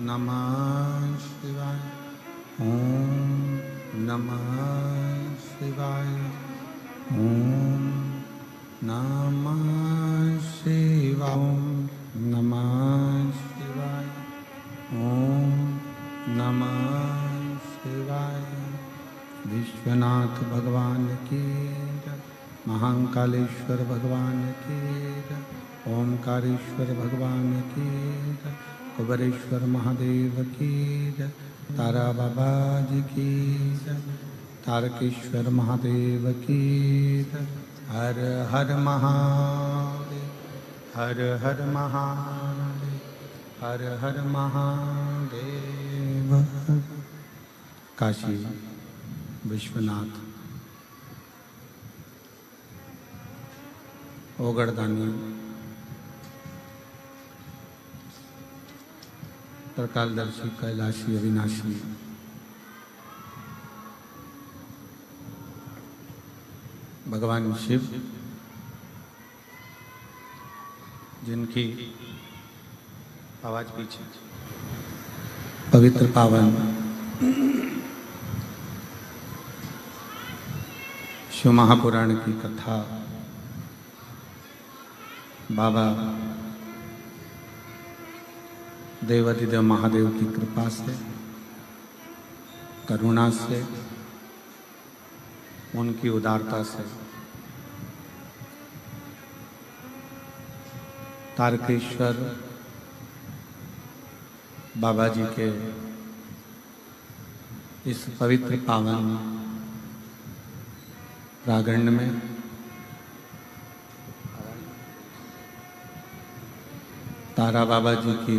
नमः शिवाय। ओम नमः शिवाय। ओम नमः शिवाय। ओम नमः शिवाय। ओम नमः शिवाय। विश्वनाथ भगवान की जय। महाकालेश्वर भगवान की जय। ओमकारेश्वर भगवान की जय। कुबेरेश्वर महादेव की जय। तारा बाबा जी की जय। तारकेश्वर महादेव की जय। हर हर महादेव। हर हर महादेव। हर हर महादेव। काशी विश्वनाथ ओगड़दानी त्रिकालदर्शी कैलाशी अविनाशी भगवान शिव जिनकी आवाज पीछे पवित्र पावन शिव महापुराण की कथा बाबा देवाधिदेव महादेव की कृपा से, करुणा से, उनकी उदारता से तारकेश्वर बाबा जी के इस पवित्र पावन प्रांगण में तारा बाबा जी की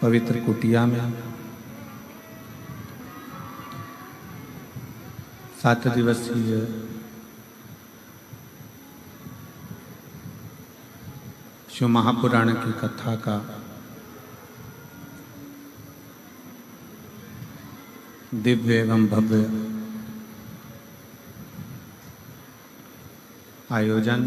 पवित्र कुटिया में 7 दिवसीय शिव महापुराण की कथा का दिव्य एवं भव्य आयोजन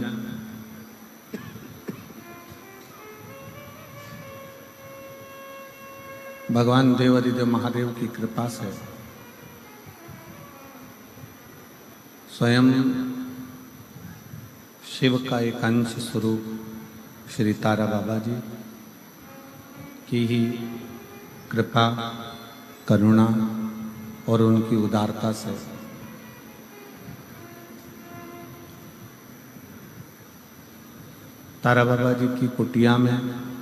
भगवान देवाधिदेव महादेव की कृपा से स्वयं शिव का एक अंश स्वरूप श्री तारा बाबा जी की ही कृपा, करुणा और उनकी उदारता से तारा बाबा जी की कुटिया में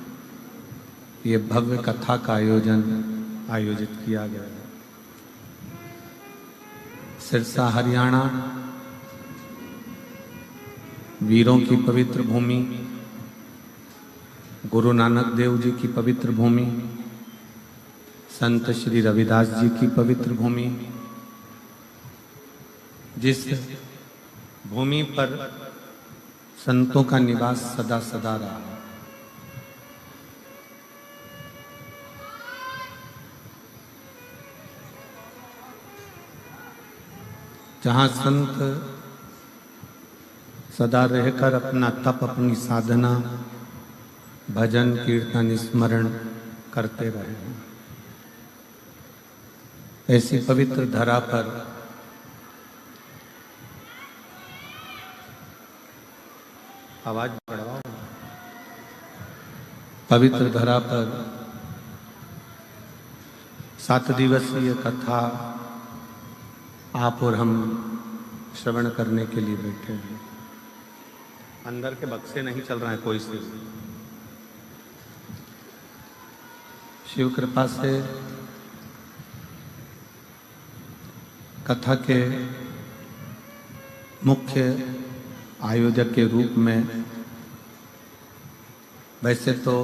ये भव्य कथा का आयोजित किया गया। सिरसा हरियाणा वीरों की पवित्र भूमि, गुरु नानक देव जी की पवित्र भूमि, संत श्री रविदास जी की पवित्र भूमि, जिस भूमि पर संतों का निवास सदा सदा रहा, जहाँ संत सदा रहकर अपना तप, अपनी साधना, भजन, कीर्तन, स्मरण करते रहे, ऐसी पवित्र धरा पर आवाज बढ़ाओ। पवित्र धरा पर 7 दिवसीय कथा आप और हम श्रवण करने के लिए बैठे हैं। अंदर के बक्से नहीं चल रहा है कोई से। शिव कृपा से कथा के मुख्य आयोजक के रूप में वैसे तो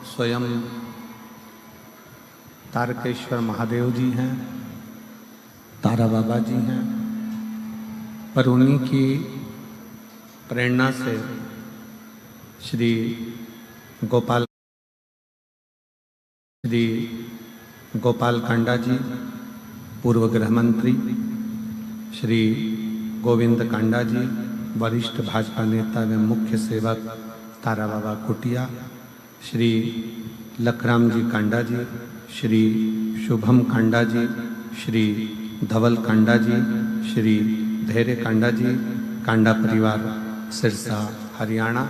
स्वयं तारकेश्वर महादेव जी हैं, तारा बाबा जी हैं, पर उन्हीं की प्रेरणा से श्री गोपाल कांडा जी, पूर्व गृह मंत्री, श्री गोविंद कांडा जी, वरिष्ठ भाजपा नेता एवं मुख्य सेवक तारा बाबा कुटिया, श्री लखराम जी कांडा जी, श्री शुभम कांडा जी, श्री धवल कांडा जी, श्री धैर्य कांडा जी, कांडा परिवार सिरसा हरियाणा।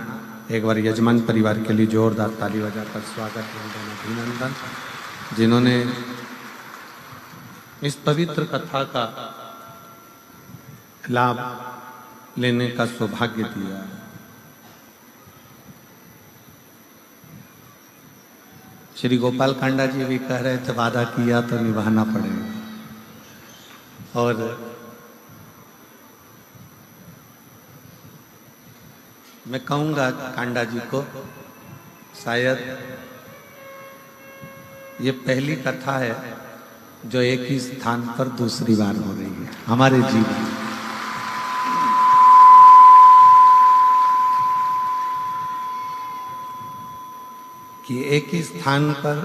एक बार यजमान परिवार के लिए जोरदार ताली बजाकर स्वागत एवं अभिनंदन, जिन्होंने इस पवित्र कथा का लाभ लेने का सौभाग्य दिया। श्री गोपाल कांडा जी भी कह रहे थे वादा किया तो निभाना पड़ेगा, और मैं कहूँगा कांडा जी को, शायद ये पहली कथा है जो एक ही स्थान पर दूसरी बार हो रही है हमारे जीवन में। कि एक ही स्थान पर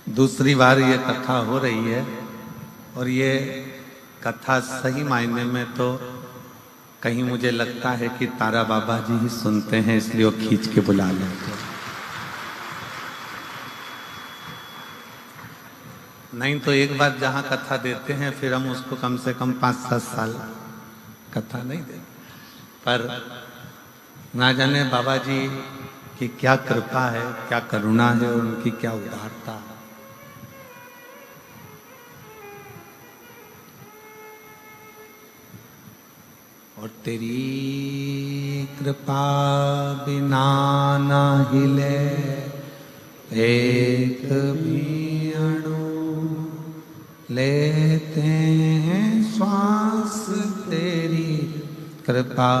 दूसरी बार ये कथा हो रही है, और ये कथा सही मायने में तो कहीं मुझे लगता है कि तारा बाबा जी ही सुनते हैं, इसलिए वो खींच के बुला लेते हैं। नहीं तो एक बार जहां कथा देते हैं फिर हम उसको कम से कम 5-7 साल कथा नहीं देते। पर ना जाने बाबा जी की क्या कृपा है, क्या करुणा है, और उनकी क्या उदारता है। और तेरी कृपा बिना ना हिले एक भी अणु, लेते हैं श्वास तेरी कृपा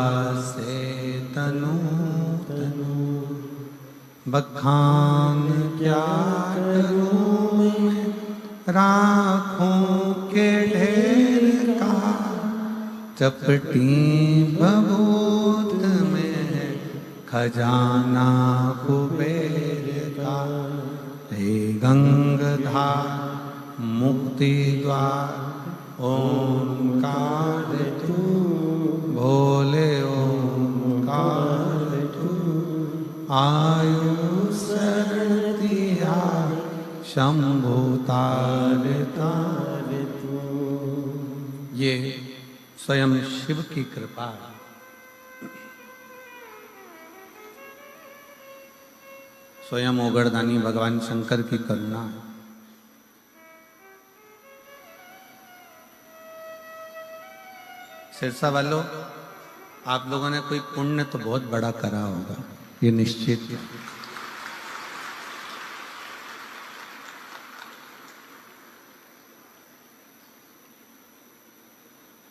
से तनु तनु। बखान क्या करूं मैं राखों के ढेर का, चपटी बबूत में खजाना कुबेर का। हे गंगाधार मुक्ति द्वार ओंकार तू, भोले ओंकार तू। आयु शरण तिहार शंभु तार तार तू। ये स्वयं शिव की कृपा है। स्वयं ओगरदानी भगवान शंकर की करुणा है। सिरसा वालों, आप लोगों ने कोई पुण्य तो बहुत बड़ा करा होगा, ये निश्चित है।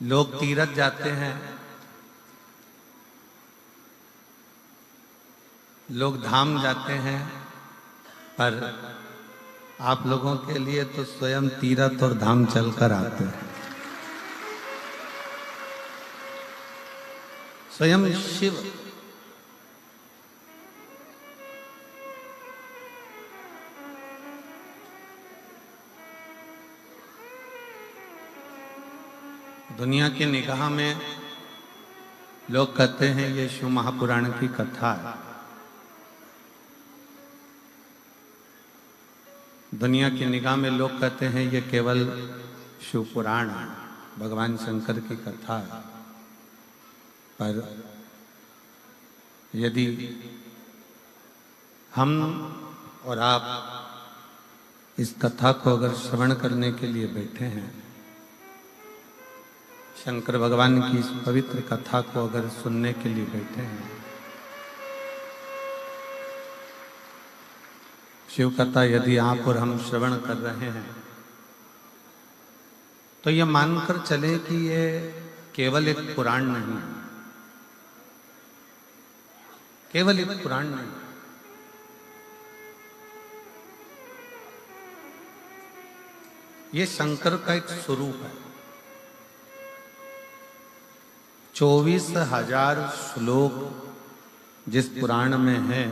लोग तीर्थ जाते हैं, लोग धाम जाते हैं, पर आप लोगों के लिए तो स्वयं तीर्थ और धाम चलकर आते हैं। स्वयं शिव दुनिया की निगाह में लोग कहते हैं ये शिव महापुराण की कथा है। दुनिया की निगाह में लोग कहते हैं ये केवल शिव पुराण है, भगवान शंकर की कथा है। पर यदि हम और आप इस कथा को अगर श्रवण करने के लिए बैठे हैं, शंकर भगवान की इस पवित्र कथा को अगर सुनने के लिए बैठे हैं, शिव कथा यदि आप और हम श्रवण कर रहे हैं, तो यह मानकर चले कि ये केवल एक पुराण नहीं है, केवल एक पुराण नहीं। ये शंकर का एक स्वरूप है। 24,000 श्लोक जिस पुराण में है,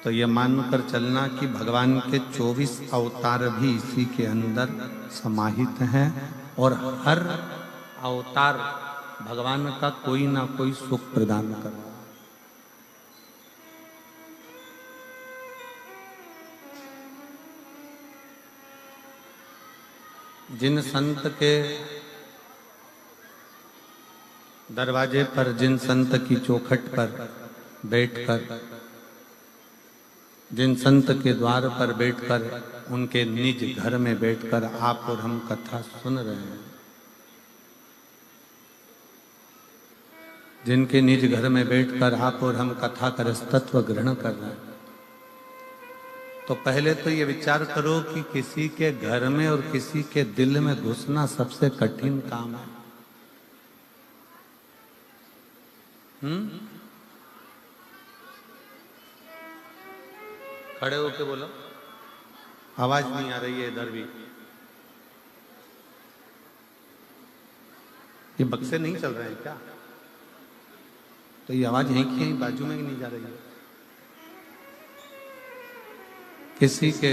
तो ये मानकर चलना कि भगवान के 24 अवतार भी इसी के अंदर समाहित हैं, और हर अवतार भगवान का कोई ना कोई सुख प्रदान कर रहा है। जिन संत के दरवाजे पर, जिन संत की चौखट पर बैठकर, जिन संत के द्वार पर बैठकर, उनके निज घर में बैठकर आप और हम कथा सुन रहे हैं, जिनके निज घर में बैठकर आप और हम कथा का रसतत्व ग्रहण कर रहे हैं, तो पहले तो ये विचार करो कि किसी के घर में और किसी के दिल में घुसना सबसे कठिन काम है। खड़े होके बोलो, आवाज नहीं आ रही है इधर भी। ये बक्से नहीं चल रहे हैं क्या? तो ये आवाज यहीं की यहीं बाजू में ही नहीं जा रही है। किसी के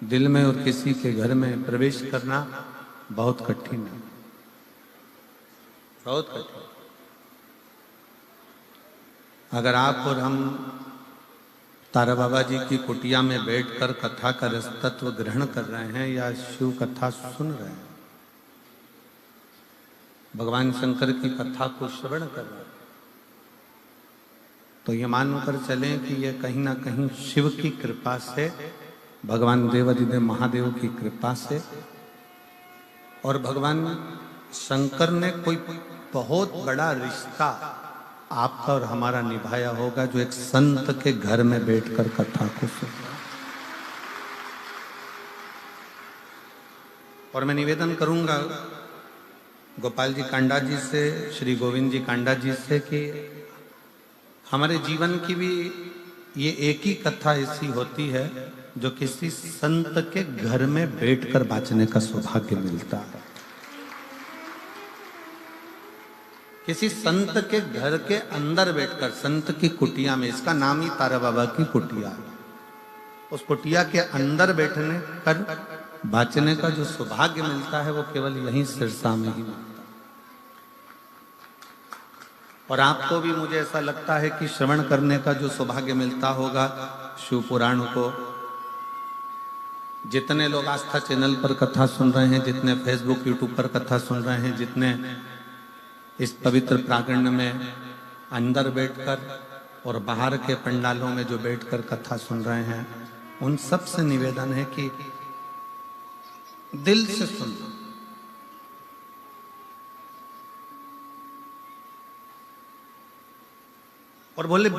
दिल में और किसी के घर में प्रवेश करना बहुत कठिन है, बहुत कठिन। अगर आप और हम तारा बाबा जी की कुटिया में बैठकर कथा का रसतत्व ग्रहण कर रहे हैं या शिव कथा सुन रहे हैं, भगवान शंकर की कथा को श्रवण कर रहे हैं, तो ये मानकर चलें कि ये कहीं ना कहीं शिव की कृपा से, भगवान देवाधिदेव महादेव की कृपा से, और भगवान शंकर ने कोई बहुत बड़ा रिश्ता आपका और हमारा निभाया होगा, जो एक संत के घर में बैठकर कथा को सुना। और मैं निवेदन करूंगा गोपाल जी कांडा जी से, श्री गोविंद जी कांडा जी से, कि हमारे जीवन की भी ये एक ही कथा ऐसी होती है जो किसी संत के घर में बैठकर बाँचने का सौभाग्य मिलता है। किसी संत के घर के अंदर बैठकर, संत की कुटिया में, इसका नाम ही तारा बाबा की कुटिया है, उस कुटिया के अंदर बैठने कर बाँचने का जो सौभाग्य मिलता है वो केवल यहीं सिरसा में ही मिलता है। और आपको भी मुझे ऐसा लगता है कि श्रवण करने का जो सौभाग्य मिलता होगा शिव पुराण को, जितने लोग आस्था चैनल पर कथा सुन रहे हैं, जितने फेसबुक यूट्यूब पर कथा सुन रहे हैं, जितने इस पवित्र प्रांगण में अंदर बैठकर और बाहर के पंडालों में जो बैठकर कथा सुन रहे हैं, उन सब से निवेदन है कि दिल से सुनना। और बोले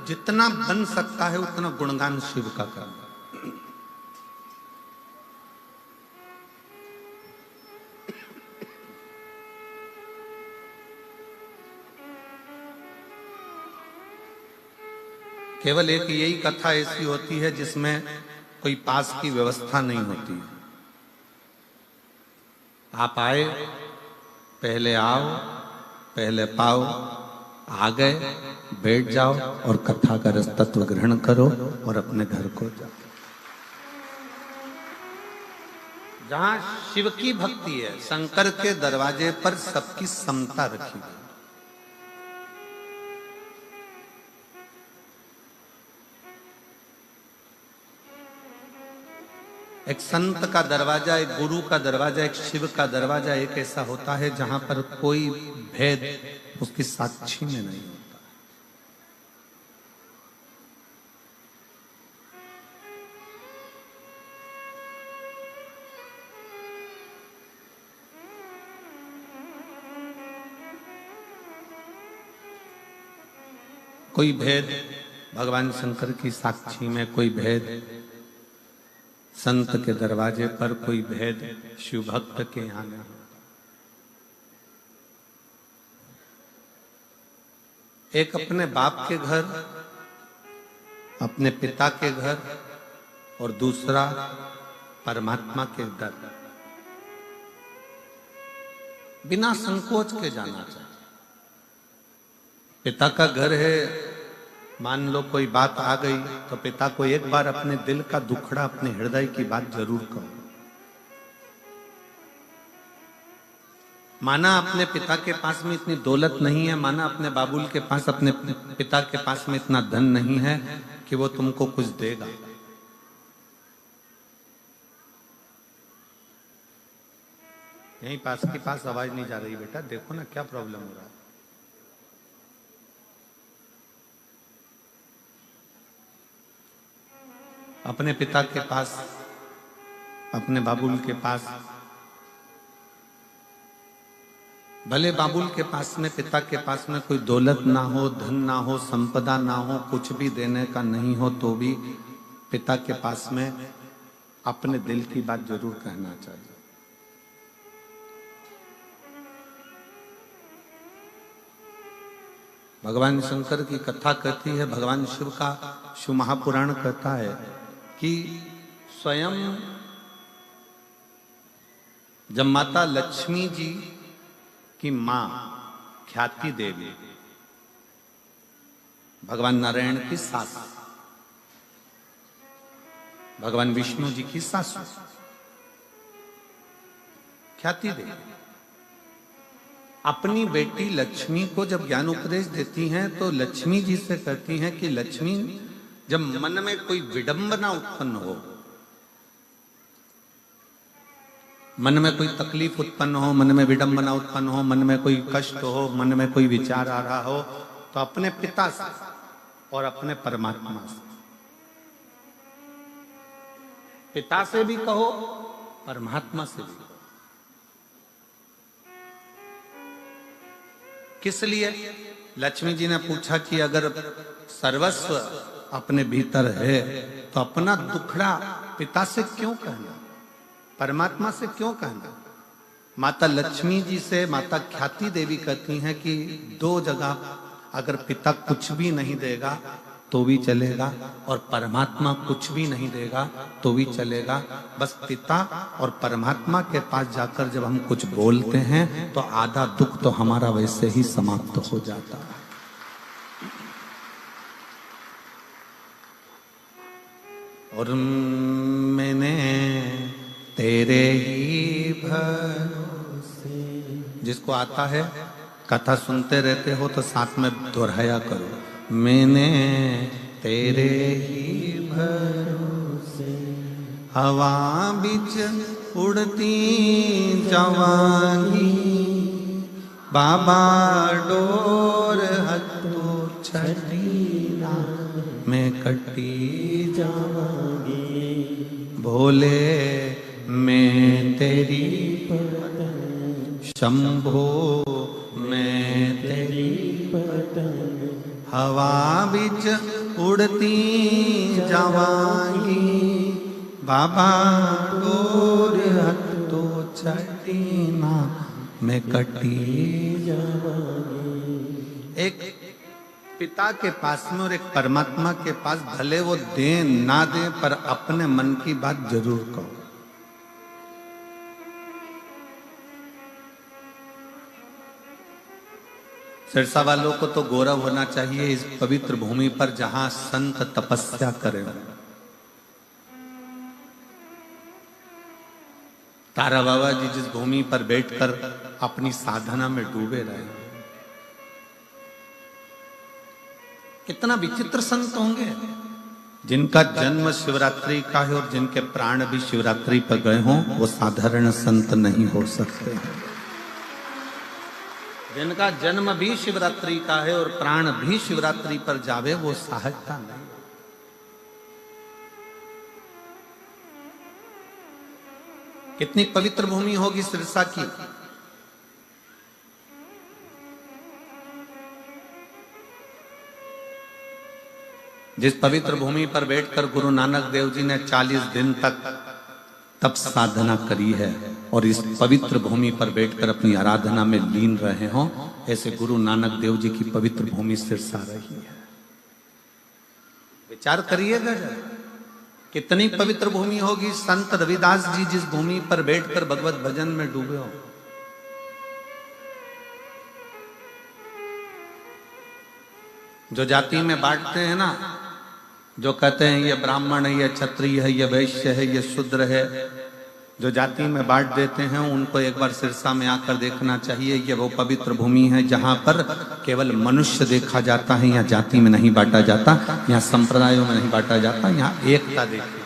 जितना बन सकता है उतना गुणगान शिव का करना। केवल एक यही कथा ऐसी होती है जिसमें कोई पास की व्यवस्था नहीं होती है। आप आए, पहले आओ, पहले पाओ, आ गए, बैठ जाओ और कथा का रस तत्व ग्रहण करो और अपने घर को जाओ। जहां शिव की भक्ति है, शंकर के दरवाजे पर सबकी समता रखी गई। एक संत का दरवाजा, एक गुरु का दरवाजा, एक शिव का दरवाजा एक ऐसा होता है जहां पर कोई भेद उसकी साक्षी में नहीं होता। कोई भेद भगवान शंकर की साक्षी में, कोई भेद संत के दरवाजे पर, कोई भेद शिव भक्त के यहां नहीं। एक अपने बाप के घर, अपने पिता के घर, और दूसरा परमात्मा के दर, बिना संकोच के जाना चाहिए। पिता का घर है, मान लो कोई बात आ गई तो पिता को एक बार अपने दिल का दुखड़ा, अपने हृदय की बात जरूर कहो। माना अपने पिता के पास में इतनी दौलत नहीं है, माना अपने बाबुल के पास, अपने पिता के पास में इतना धन नहीं है कि वो तुमको कुछ देगा, यहीं पास के पास आवाज नहीं जा रही बेटा, देखो ना क्या प्रॉब्लम हो रहा है। अपने पिता के पास, अपने बाबुल के पास, भले बाबुल के पास में, पिता के पास में कोई दौलत ना हो, धन ना हो, संपदा ना हो, कुछ भी देने का नहीं हो, तो भी पिता के पास में अपने दिल की बात जरूर कहना चाहिए। भगवान शंकर की कथा कहती है, भगवान शिव का शिव महापुराण कहता है कि स्वयं जब माता लक्ष्मी जी की मां ख्याति देवी, भगवान नारायण की सास, भगवान विष्णु जी की सासू ख्याति देवी, अपनी बेटी लक्ष्मी को जब ज्ञान उपदेश देती हैं तो लक्ष्मी जी से कहती हैं कि लक्ष्मी, जब मन में कोई विडंबना उत्पन्न हो, मन में कोई तकलीफ उत्पन्न हो, मन में विडंबना उत्पन्न हो, मन में कोई कष्ट हो, मन में कोई विचार आ रहा हो, तो अपने पिता से और अपने परमात्मा से, पिता से भी कहो, परमात्मा से भी कहो। किस लिए? लक्ष्मी जी ने पूछा कि अगर सर्वस्व अपने भीतर है तो अपना दुखड़ा पिता से क्यों कहना, परमात्मा से क्यों कहना? माता लक्ष्मी जी से माता ख्याति देवी कहती हैं कि दो जगह अगर पिता कुछ भी नहीं देगा तो भी चलेगा और परमात्मा कुछ भी नहीं देगा तो भी चलेगा, बस पिता और परमात्मा के पास जाकर जब हम कुछ बोलते हैं तो आधा दुख तो हमारा वैसे ही समाप्त हो जाता है। और मैंने तेरे ही भरोसे, जिसको आता है कथा सुनते रहते हो तो साथ में दोहराया करो, मैंने तेरे ही भरोसे हवा बिच उड़ती जावांगी, बाबा डोर हथो छड़ी ना मैं कटी जावांगी, भोले मैं तेरी पतन, शंभो मैं तेरी पतन, हवा बिच उड़ती जावांगी, बाबा डोर हथो छड़ी ना मैं कटी जावांगी। एक पिता के पास में और एक परमात्मा के पास भले वो दे ना दे पर अपने मन की बात जरूर कहो। सिरसा वालों को तो गौरव होना चाहिए इस पवित्र भूमि पर जहां संत तपस्या करें। तारा बाबा जी जिस भूमि पर बैठकर अपनी साधना में डूबे रहे, कितना विचित्र संत होंगे जिनका जन्म शिवरात्रि का है और जिनके प्राण भी शिवरात्रि पर गए हों, वो साधारण संत नहीं हो सकते। जिनका जन्म भी शिवरात्रि का है और प्राण भी शिवरात्रि पर जावे, वो सहजता नहीं। कितनी पवित्र भूमि होगी सिरसा की। जिस पवित्र भूमि पर बैठकर गुरु नानक देव जी ने 40 दिन तक तप साधना करी है और इस पवित्र भूमि पर बैठकर अपनी आराधना में लीन रहे हों, ऐसे गुरु नानक देव जी की पवित्र भूमि सिरसा रही है। विचार करिएगा जरा, कितनी पवित्र भूमि होगी। संत रविदास जी जिस भूमि पर बैठकर भगवत भजन में डूबे हो, जो जाति में बांटते हैं ना, जो कहते हैं ये ब्राह्मण है, ये क्षत्रिय है, ये वैश्य है, ये शूद्र है, जो जाति में बांट देते हैं, उनको एक बार सिरसा में आकर देखना चाहिए। ये वो पवित्र भूमि है जहां पर केवल मनुष्य देखा जाता है। यहाँ जाति में नहीं बांटा जाता, यहाँ संप्रदायों में नहीं बांटा जाता, यहाँ एकता देखी।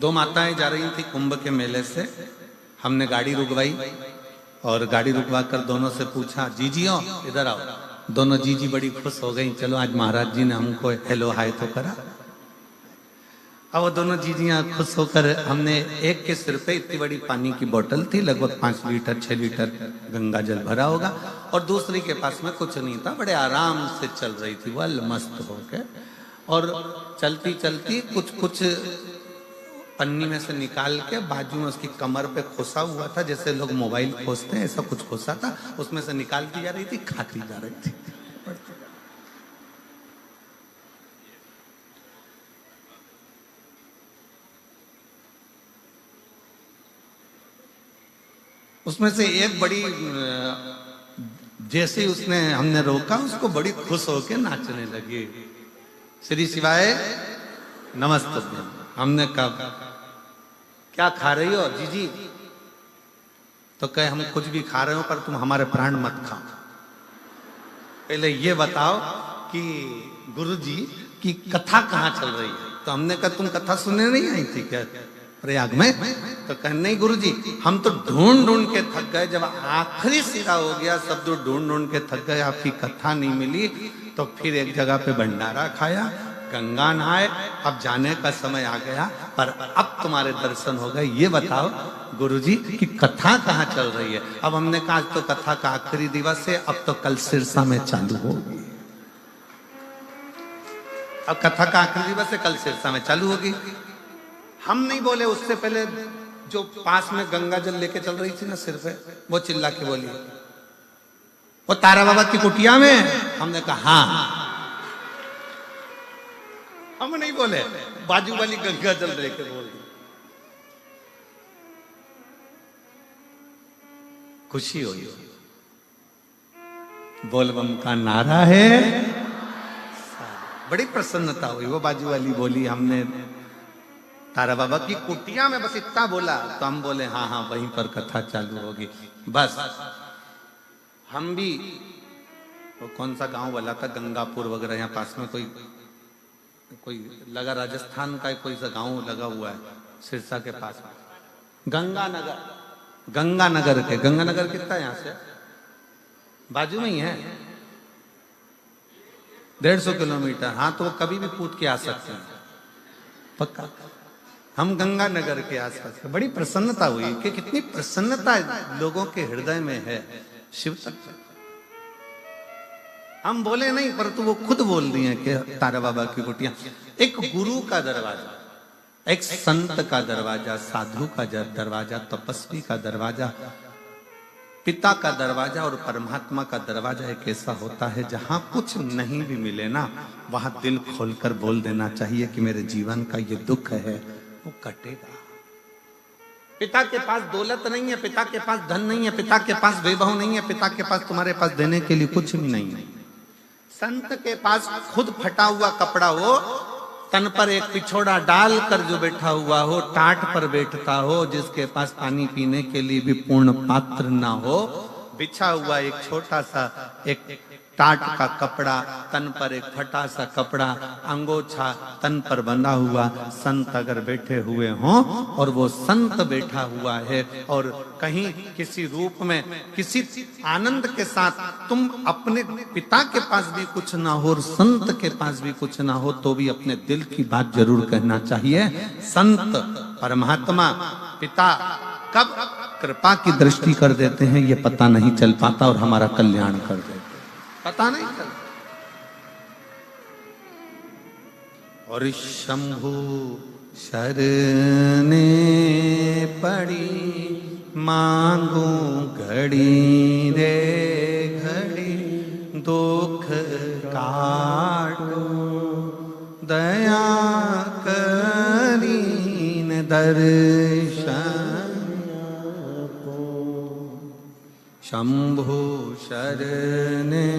दो माताएं जा रही थी कुंभ के मेले से। हमने गाड़ी रुकवाई और गाड़ी रुकवा कर दोनों से पूछा, जीजियो इधर आओ। दोनों जीजी बड़ी खुश हो गई, चलो आज महाराज जी ने हमको हेलो हाय तो करा। अब वो दोनों जीजियां खुश होकर, हमने एक के सिर पे इतनी बड़ी पानी की बोतल थी, लगभग 5 लीटर 6 लीटर गंगा जल भरा होगा, और दूसरी के पास में कुछ नहीं था, बड़े आराम से चल रही थी वह मस्त होके। और चलती चलती कुछ पन्नी में से निकाल के बाजू में उसकी कमर पे खोसा हुआ था, जैसे लोग मोबाइल खोसते हैं, ऐसा कुछ खोसा था, उसमें से निकालती जा रही थी, खाती जा रही थी। उसमें से एक बड़ी, जैसे उसने हमने रोका, उसको बड़ी खुश होकर नाचने लगी। श्री शिवाय नमस्ते। हमने कहा क्या खा रही हो जीजी? तो कहे हम कुछ भी खा रहे हो, पर तुम हमारे प्राण मत खाओ। पहले ये बताओ कि गुरुजी की कथा कहाँ चल रही है? तो हमने कहा तुम कथा सुनने नहीं आई थी क्या प्रयाग में? तो कहे नहीं गुरुजी, हम तो ढूंढ ढूंढ के थक गए, जब आखिरी सिरा हो गया, सब तो ढूंढ ढूंढ के थक गए, आपकी कथा नहीं मिली, तो फिर एक जगह पे भंडारा खाया, गंगा नहाए, अब जाने का समय आ गया, पर अब तुम्हारे दर्शन हो गए। ये बताओ गुरुजी की कथा कहाँ चल रही है? अब हमने कहा आज तो कथा का आखिरी दिवस है, अब तो कल सिरसा में चालू होगी। अब कथा का आखिरी दिवस है, कल सिरसा में चालू होगी। हम नहीं बोले, उससे पहले जो पास में गंगा जल लेके चल रही थी ना सिर पे, वो चिल्ला के बोली, वो तारा बाबा की कुटिया में। हमने कहा हाँ। हम नहीं बोले, बाजू वाली गंगा जल लेके बोल दी। खुशी हुई, बोलबम का नारा है, बड़ी प्रसन्नता हुई। वो बाजू वाली बोली, हमने तारा बाबा की कुटिया में बस इतना बोला, तो हम बोले हाँ हाँ वहीं पर कथा चालू होगी। बस हम भी, वो कौन सा गांव वाला था, गंगापुर वगैरह, यहाँ पास में कोई लगा, राजस्थान का कोई सा गांव लगा हुआ है सिरसा के पास में, गंगानगर के, गंगानगर कितना है यहाँ से? बाजू में ही है, 150 किलोमीटर। हाँ, तो वो कभी भी पूछ के आ सकते हैं, पक्का। हम गंगानगर के आसपास, बड़ी प्रसन्नता हुई कि कितनी प्रसन्नता लोगों के हृदय में है शिव तत्व। हम बोले नहीं, परंतु वो खुद बोल रही हैं कि तारा बाबा की कुटिया एक गुरु का दरवाजा, एक संत का दरवाजा, साधु का दरवाजा, तपस्वी का दरवाजा, पिता का दरवाजा और परमात्मा का दरवाजा एक ऐसा होता है जहां कुछ नहीं भी मिले ना, वहां दिल खोलकर बोल देना चाहिए कि मेरे जीवन का ये दुख है वो कटेगा। पिता के पास दौलत नहीं है, पिता के पास धन नहीं है, पिता के पास वैभव नहीं है, पिता के पास तुम्हारे पास देने के लिए कुछ भी नहीं है। संत के पास खुद फटा हुआ कपड़ा हो, तन पर एक पिछोड़ा डाल कर जो बैठा हुआ हो, टाट पर बैठता हो, जिसके पास पानी पीने के लिए भी पूर्ण पात्र ना हो, बिछा हुआ एक छोटा सा एक टाट का कपड़ा, तन पर एक फटा सा कपड़ा, अंगोछा तन पर बंधा हुआ संत अगर बैठे हुए हों, और वो संत बैठा हुआ है और कहीं किसी रूप में किसी आनंद के साथ, तुम अपने पिता के पास भी कुछ ना हो और संत के पास भी कुछ ना हो, तो भी अपने दिल की बात जरूर कहना चाहिए। संत परमात्मा पिता कब कृपा की दृष्टि कर देते हैं ये पता नहीं चल पाता, और हमारा कल्याण कर देते पता नहीं चलता। और शंभु शरणे पड़ी, मांगू घड़ी रे घड़ी, दुख काटो दया करीन दर्शन। शंभु शरणे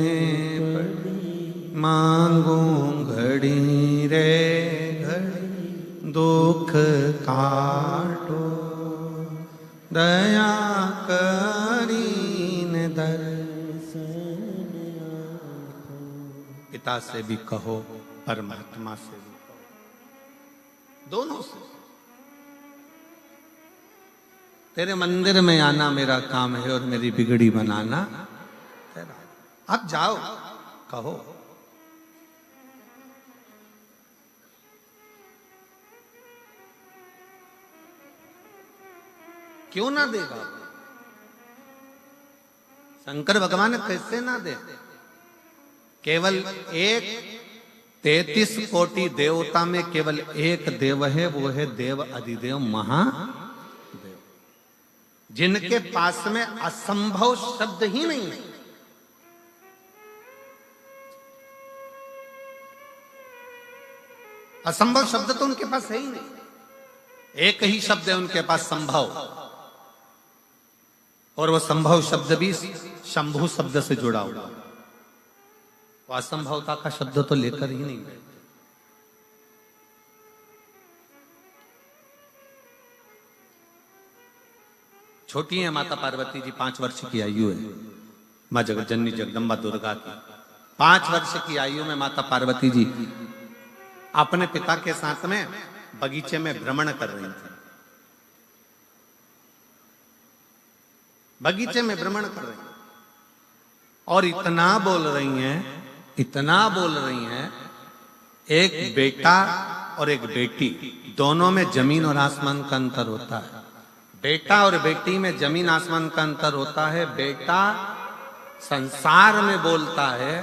पड़ी, मांगू घड़ी रे घड़ी, दुख काटो दया करीन दर्शन। पिता से भी कहो, परमात्मा से भी कहो, दोनों से। तेरे मंदिर में आना मेरा काम है और मेरी बिगड़ी बनाना तेरा। अब जाओ कहो। क्यों ना देगा? शंकर भगवान कैसे ना दे? केवल एक 33 कोटि देवता में केवल एक देव है, वो है देव अधिदेव महादेव, जिनके पास में असंभव शब्द ही नहीं है। असंभव शब्द तो उनके पास है ही नहीं। एक ही शब्द है उनके पास, संभव, और वो संभव शब्द भी शंभु शब्द से जुड़ा हुआ। वो असंभवता का शब्द तो लेकर ही नहीं बैठे। छोटी है माता पार्वती जी, 5 वर्ष की आयु है मां जगत जननी जगदम्बा दुर्गा की। 5 वर्ष की आयु में माता पार्वती जी अपने पिता के साथ में बगीचे में भ्रमण कर रही थी। बगीचे में भ्रमण कर रही हैं और इतना बोल रही हैं, इतना बोल रही हैं, एक बेटा और एक बेटी, दोनों में जमीन और आसमान का अंतर होता है। बेटा और बेटी में जमीन आसमान का अंतर होता है। बेटा संसार में बोलता है,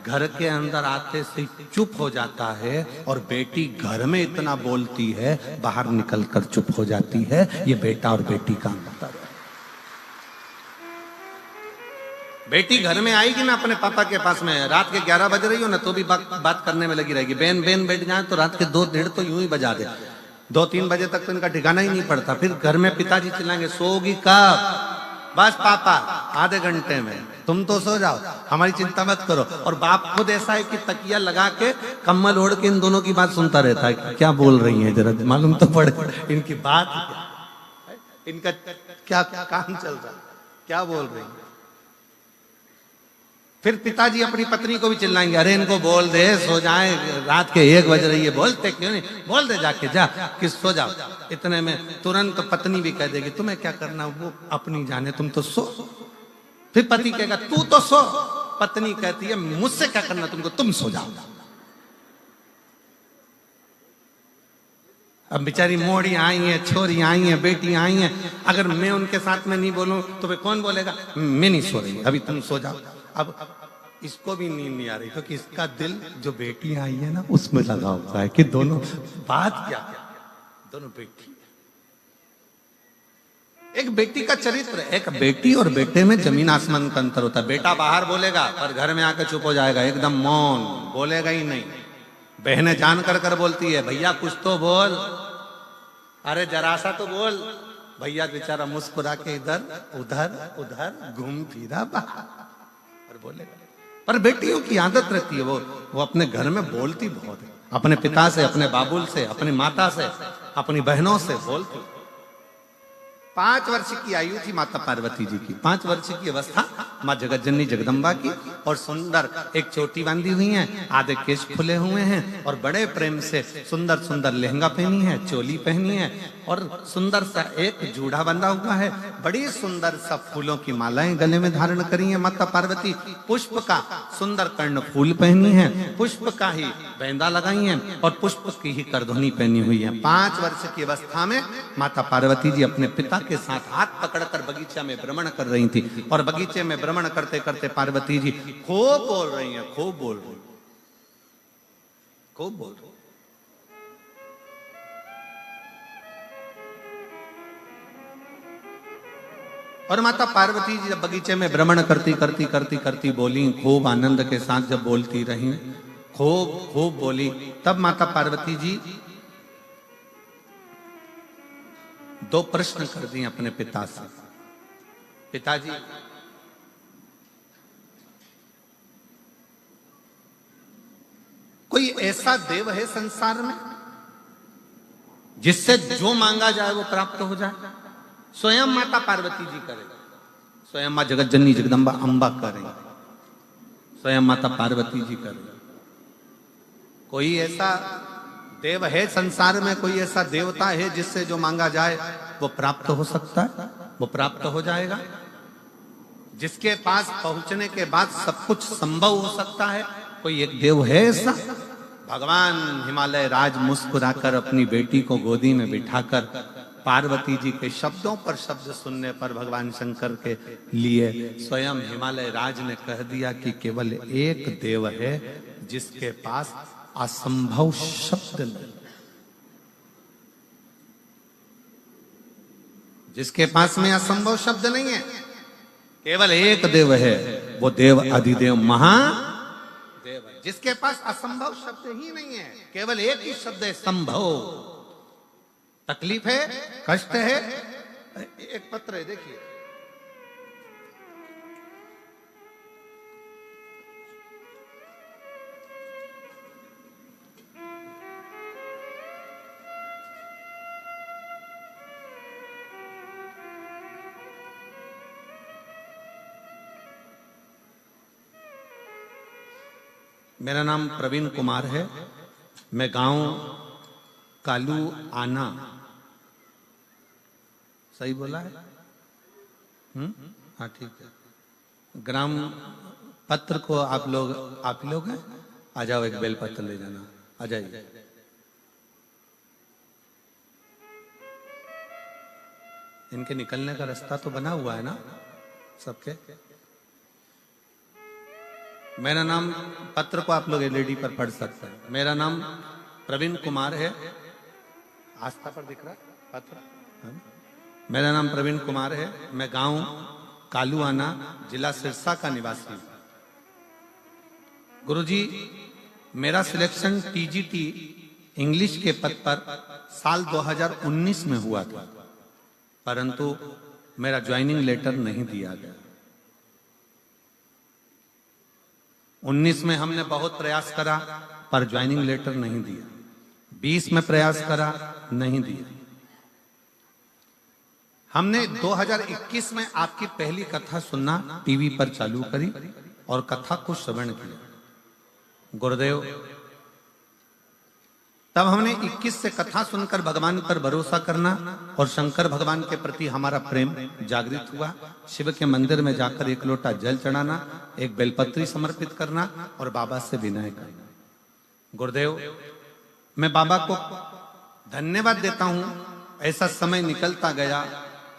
घर के अंदर आते से चुप हो जाता है, और बेटी घर में इतना बोलती है, बाहर निकलकर चुप हो जाती है। ये बेटा और बेटी का अंतर है। बेटी घर में आएगी ना अपने पापा के पास में, रात के 11 बज रही हो ना तो भी बात करने में लगी रहेगी। बेन बेन बैठ जाए तो रात के 2-1:30 तो यूं ही बजा दे। 2-3 बजे तक तो इनका ठिकाना ही नहीं पड़ता। फिर घर में पिताजी चिल्लाएंगे, सोगी कब? बस पापा आधे घंटे में, तुम तो सो जाओ, हमारी चिंता मत करो। और बाप खुद ऐसा है कि तकिया लगा के कम्बल ओढ़ के इन दोनों की बात सुनता रहता है। क्या बोल रही है जरा मालूम तो पड़े, इनकी बात, इनका क्या काम चल रहा है, क्या बोल रही है। फिर पिताजी अपनी पत्नी को भी चिल्लाएंगे, अरे इनको बोल दे सो जाए, रात के 1 बज रही है, बोलते क्यों नहीं, बोल दे जाके, जा कि सो जाओ। इतने में तुरंत पत्नी भी कह देगी, तुम्हें क्या करना, वो अपनी जाने, तुम तो सो। फिर पति कहेगा, तू तो सो। पत्नी कहती है, मुझसे क्या करना तुमको, तुम सो जाओ। अब बेचारी मोड़ी आई है, छोरी आई है, बेटी आई है, अगर मैं उनके साथ में नहीं बोलूं तो वे कौन बोलेगा, मैं नहीं सो रही, अभी तुम सो जाओ। अब इसको भी नींद नहीं आ रही क्योंकि इसका दिल जो बेटी आई है ना उसमें लगा हुआ है कि दोनों बात क्या, दोनों बेटी। एक बेटी का चरित्र, एक बेटी और बेटे में जमीन आसमान का अंतर होता है। बेटा बाहर बोलेगा पर घर में आकर चुप हो जाएगा, एकदम मौन, बोलेगा ही नहीं। बहनें जान कर बोलती है, भैया कुछ तो बोल, अरे जरा सा तो बोल। भैया बेचारा मुस्कुरा के इधर उधर उधर घूम फिरा बाहर और बोलेगा। पर बेटियों की आदत रहती है, वो अपने घर में बोलती बहुत है, अपने पिता से, अपने बाबुल से, अपनी माता से, अपनी बहनों से बोलती। 5 वर्ष की आयु थी माता पार्वती जी की। 5 वर्ष की अवस्था माँ जगत जननी जगदम्बा की, और सुंदर एक चोटी बांधी हुई है, आधे केश खुले हुए हैं, और बड़े प्रेम से सुंदर सुंदर लहंगा पहनी है, चोली पहनी है, और सुंदर सा एक जूड़ा बंधा हुआ है। बड़ी सुंदर सा फूलों की मालाएं गले में धारण करी है माता पार्वती। पुष्प का सुंदर कर्ण फूल पहनी है, पुष्प का ही बैंदा लगाई है, और पुष्प की ही करधुनी पहनी हुई है। 5 वर्ष की अवस्था में माता पार्वती जी अपने पिता के साथ हाथ पकड़कर बगीचा में भ्रमण कर रही थी, और बगीचे में भ्रमण करते करते पार्वती जी खूब बोल रही हैं, खूब बोल रही, खूब बोल रही। और माता पार्वती जी जब बगीचे में भ्रमण करती बोली, खूब आनंद के साथ जब बोलती रही, खूब खूब बोली, तब माता पार्वती जी 2 प्रश्न कर दिए अपने पिता से। पिताजी, कोई ऐसा देव है संसार में जिससे जो मांगा जाए वो प्राप्त हो जाए? स्वयं माता पार्वती जी करें, स्वयं मां जगत जननी जगदम्बा अम्बा करें, स्वयं माता पार्वती जी करें। कोई ऐसा देव है संसार में, कोई ऐसा देवता है जिससे जो मांगा जाए वो प्राप्त हो सकता है? वो प्राप्त हो जाएगा। जिसके पास पहुंचने के बाद सब कुछ संभव हो सकता है, कोई एक देव है ऐसा? भगवान हिमालय राज मुस्कुराकर अपनी बेटी को गोदी में बिठाकर पार्वती जी के शब्दों पर शब्द सुनने पर भगवान शंकर के लिए स्वयं हिमालय राज ने कह दिया कि केवल एक देव है जिसके पास असंभव शब्द नहीं, जिसके पास में असंभव शब्द नहीं है। केवल एक देव है, वो देव अधिदेव महादेव है, जिसके पास असंभव शब्द ही नहीं है। केवल एक ही शब्द है, संभव। तकलीफ है, कष्ट है, एक पत्र है, देखिए। मेरा नाम प्रवीण कुमार है। मैं गांव कालू आना, सही बोला है? हाँ ठीक है। ग्राम पत्र को आप लोग हैं, आ जाओ, एक बेल पत्र ले जाना, आ जाइए। इनके निकलने का रास्ता तो बना हुआ है ना सबके? मेरा नाम, पत्र को आप लोग एलईडी पर पढ़ सकते हैं। मेरा नाम प्रवीण कुमार है। आस्था पर दिख रहा है पत्र? मेरा नाम प्रवीण कुमार है। मैं गांव कालूआना, जिला सिरसा का निवासी हूं। गुरुजी, मेरा सिलेक्शन टीजीटी इंग्लिश के पद पर साल 2019 में हुआ था, परंतु मेरा ज्वाइनिंग लेटर नहीं दिया गया। 19 में हमने बहुत प्रयास करा पर ज्वाइनिंग लेटर नहीं दिया। 20 में प्रयास करा, नहीं दिया। हमने 2021 में आपकी पहली कथा सुनना टीवी पर चालू करी और कथा को श्रवण किया। गुरुदेव, तब हमने 21 से कथा सुनकर भगवान पर भरोसा करना और शंकर भगवान के प्रति हमारा प्रेम जागृत हुआ। शिव के मंदिर में जाकर एक लोटा जल चढ़ाना, एक बेलपत्री समर्पित करना और बाबा से विनय करना। गुरुदेव, मैं बाबा को धन्यवाद देता हूं। ऐसा समय निकलता गया,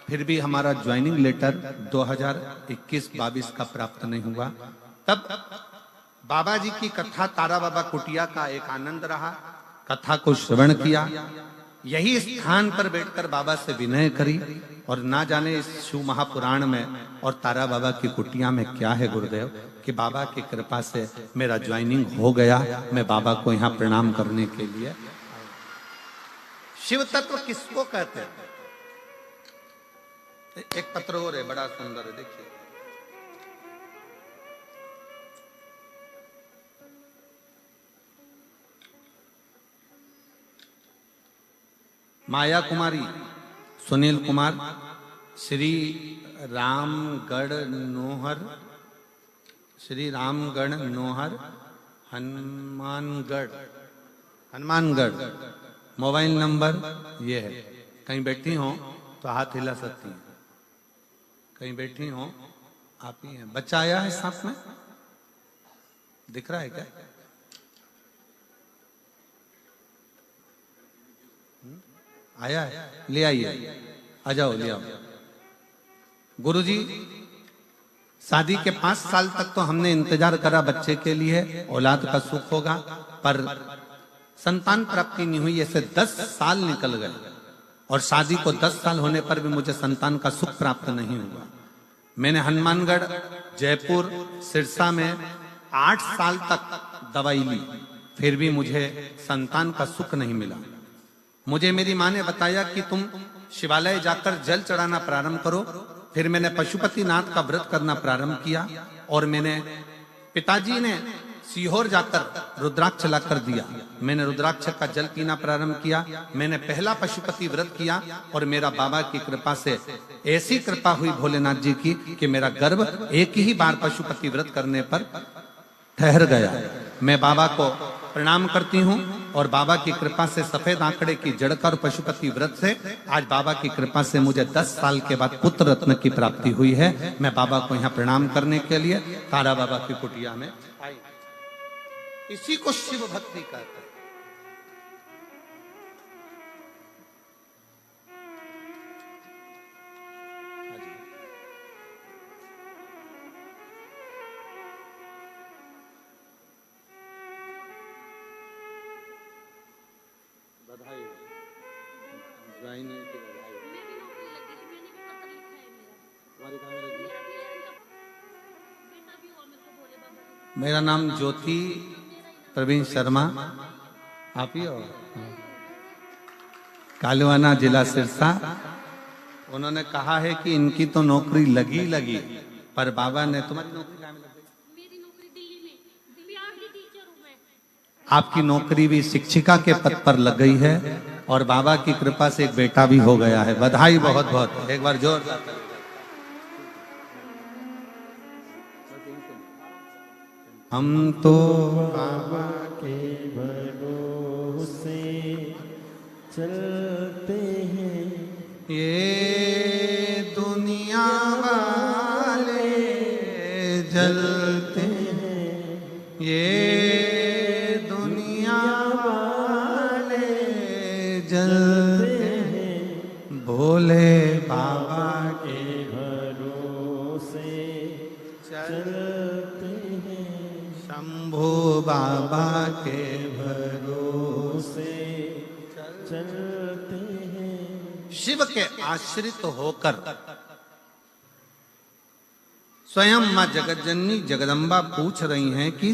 फिर भी हमारा ज्वाइनिंग लेटर 2021-22 का प्राप्त नहीं हुआ। तब बाबा जी की कथा तारा बाबा कुटिया का एक आनंद रहा। कथा को श्रवण किया, यही स्थान पर बैठकर बाबा से विनय करी और ना जाने इस शिव महापुराण में और तारा बाबा की कुटिया में क्या है गुरुदेव, कि बाबा की कृपा से मेरा ज्वाइनिंग हो गया। मैं बाबा को यहाँ प्रणाम करने के लिए। शिव तत्व किसको कहते हैं? एक पत्र और है, बड़ा सुंदर है, देखिए। माया कुमारी, सुनील कुमार, श्री रामगढ़ नोहर, श्री रामगढ़ नोहर, हनुमानगढ़। मोबाइल नंबर ये है। कहीं बैठी हो तो हाथ हिला सकती हैं, कहीं बैठी हो आप ही हैं। बच्चा आया है साथ में, दिख रहा है क्या? आया है, ले आइए, आ जाओ, ले आओ। गुरुजी, शादी के 5 साल तक तो हमने इंतजार करा बच्चे के लिए, औलाद का सुख होगा, पर संतान प्राप्ति नहीं हुई। ऐसे 10 साल निकल गए और शादी को 10 साल होने पर भी मुझे संतान का सुख प्राप्त नहीं हुआ। मैंने हनुमानगढ़, जयपुर, सिरसा में 8 साल तक दवाई ली, फिर भी मुझे संतान का सुख नहीं मिला। मुझे मेरी माँ ने बताया कि तुम शिवालय जाकर जल चढ़ाना प्रारंभ करो। फिर मैंने पशुपतिनाथ का व्रत करना प्रारंभ किया और मैंने, पिताजी ने सीहोर जाकर रुद्राक्ष लाकर दिया। मैंने रुद्राक्ष का जल पीना प्रारंभ किया। मैंने पहला पशुपति व्रत किया और मेरा बाबा की कृपा से ऐसी कृपा हुई भोलेनाथ जी की कि मेरा गर्भ एक ही बार पशुपति व्रत करने पर ठहर गया। मैं बाबा को प्रणाम करती हूँ और बाबा की कृपा से सफेद आंकड़े की जड़कर और पशुपति व्रत से आज बाबा की कृपा से मुझे 10 साल के बाद पुत्र रत्न की प्राप्ति हुई है। मैं बाबा को यहाँ प्रणाम करने के लिए तारा बाबा की कुटिया में आई। इसी को शिव भक्ति कहते हैं। बधाई बधाई नहीं की बधाई। तुम्हारी कहाँ लगी? मेरा नाम ज्योति प्रवीण शर्मा, आप ही हो? कालवाना, जिला सिरसा। उन्होंने कहा है कि इनकी तो नौकरी लगी पर बाबा ने, तुम्हारी नौकरी कहाँ में लग गई? मेरी नौकरी दिल्ली में, बिहार की टीचर हूँ मैं। आपकी नौकरी भी शिक्षिका के पद पर लग गई है और बाबा की कृपा से एक बेटा भी हो गया है। बधाई बहुत बहुत, एक बार जोरदार। हम तो बाबा के भरोसे चलते हैं, ये दुनिया वाले जलते हैं, ये दुनिया वाले जलते हैं, भोले बाबा के भरोसे चलते हैं, शंभू बाबा के भरोसे चलते हैं। शिव के आश्रित होकर स्वयं मां जगतजननी जगदम्बा पूछ रही हैं कि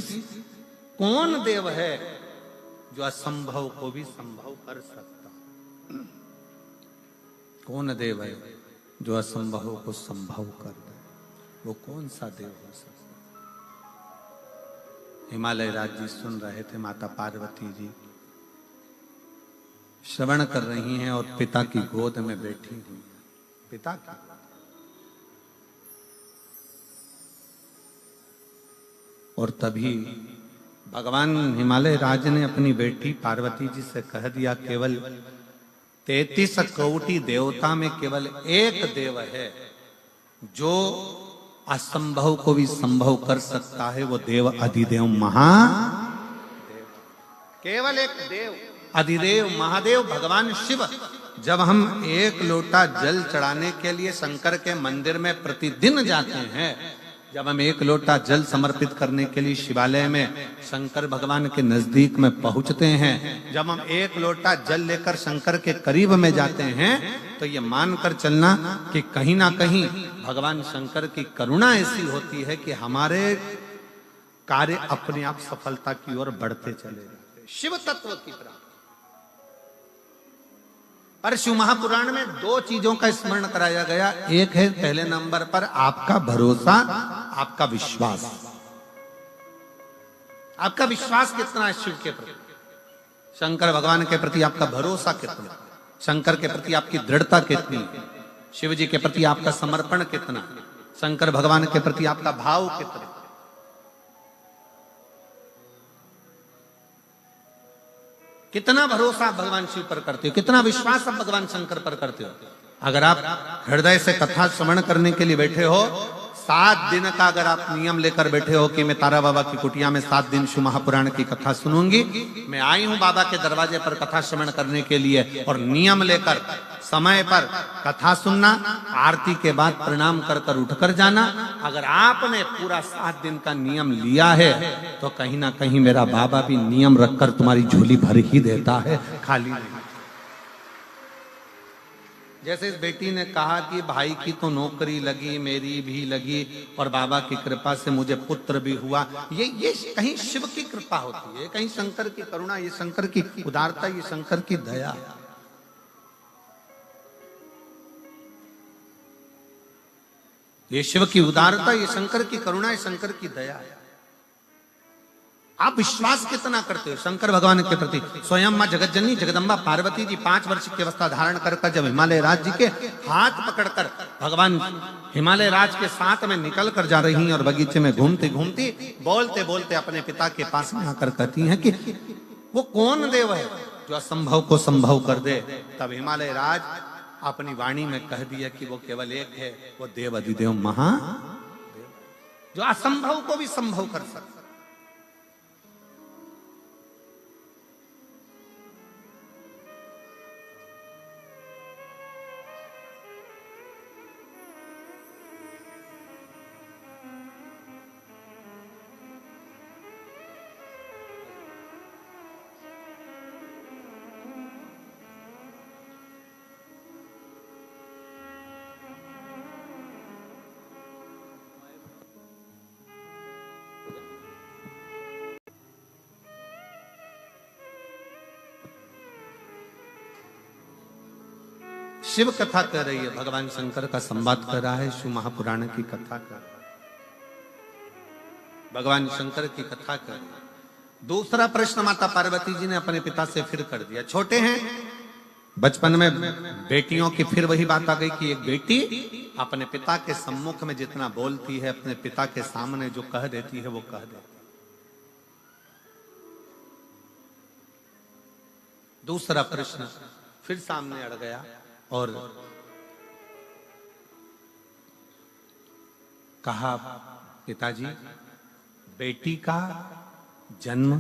कौन देव है जो असंभव को भी संभव कर सकता? कौन देव है जो असंभव को संभव कर दे? वो कौन सा देव हो सकता? हिमालय राज जी सुन रहे थे, माता पार्वती जी श्रवण कर रही हैं और पिता की गोद में बैठी हुई हैं। पिता की, और तभी भगवान हिमालय राज ने अपनी बेटी पार्वती जी से कह दिया, केवल 33 कोटि देवता में केवल एक देव है जो असंभव को भी संभव कर सकता है, वो देव अधिदेव महादेव। केवल एक देव अधिदेव महादेव भगवान शिव। जब हम एक लोटा जल चढ़ाने के लिए शंकर के मंदिर में प्रतिदिन जाते हैं, जब हम एक लोटा जल समर्पित करने के लिए शिवालय में शंकर भगवान के नजदीक में पहुंचते हैं, जब हम एक लोटा जल लेकर शंकर के करीब में जाते हैं, तो ये मानकर चलना कि कहीं ना कहीं भगवान शंकर की करुणा ऐसी होती है कि हमारे कार्य अपने आप सफलता की ओर बढ़ते चले जाते। शिव तत्व की प्राप्ति। पर शिव महापुराण में 2 चीजों का स्मरण कराया गया। एक है पहले नंबर पर आपका भरोसा, आपका विश्वास। आपका विश्वास कितना है शिव के प्रति? शंकर भगवान के प्रति आपका भरोसा कितना? शंकर के प्रति आपकी दृढ़ता कितनी? शिव जी के प्रति आपका समर्पण कितना? शंकर भगवान के प्रति आपका भाव कितना? कितना भरोसा आप भगवान शिव पर करते हो? कितना विश्वास आप भगवान शंकर पर करते हो? अगर आप हृदय से कथा श्रवण करने के लिए बैठे हो, 7 दिन का अगर आप नियम लेकर बैठे हो कि मैं तारा बाबा की कुटिया में 7 दिन शिव महापुराण की कथा सुनूंगी, मैं आई हूं बाबा के दरवाजे पर कथा श्रवण करने के लिए, और नियम लेकर समय पर कथा सुनना, आरती के बाद प्रणाम कर कर उठकर जाना, अगर आपने पूरा 7 दिन का नियम लिया है तो कहीं ना कहीं मेरा बाबा भी नियम रखकर तुम्हारी झोली भर ही देता है, खाली नहीं। जैसे इस बेटी ने कहा कि भाई की तो नौकरी लगी, मेरी भी लगी, और बाबा की कृपा से मुझे पुत्र भी हुआ। ये कहीं शिव की कृपा होती है, कहीं शंकर की करुणा, ये शंकर की उदारता, ये शंकर की दया। ये शिव की उदारता, ये शंकर की करुणा, ये शंकर की दया है। आप विश्वास कितना करते हो शंकर भगवान के प्रति? स्वयं मां जगतजननी जगदम्बा पार्वती जी 5 वर्ष की अवस्था धारण कर जब हिमालय राज जी के हाथ पकड़कर भगवान हिमालय राज के साथ में निकल कर जा रही हैं और बगीचे में घूमती घूमती बोलते बोलते अपने पिता के पास में आकर कहती हैं कि वो कौन देव है जो असंभव को संभव कर दे? तब हिमालय राज अपनी वाणी में कह दिया कि वो केवल एक है, वो देव अधिदेव महादेव, जो असंभव को भी संभव कर सकता। शिव कथा कर रही है, भगवान शंकर का संवाद कर रहा है, शिव महापुराण की कथा कर रहा है, भगवान शंकर की कथा कर रहा है। दूसरा प्रश्न माता पार्वती जी ने अपने पिता से फिर कर दिया। छोटे हैं, बचपन में बेटियों की फिर वही बात आ गई कि एक बेटी अपने पिता के सम्मुख में जितना बोलती है, अपने पिता के सामने जो कह देती है वो कह देती है। दूसरा प्रश्न फिर सामने अड़ गया और कहा, पिताजी बेटी का जन्म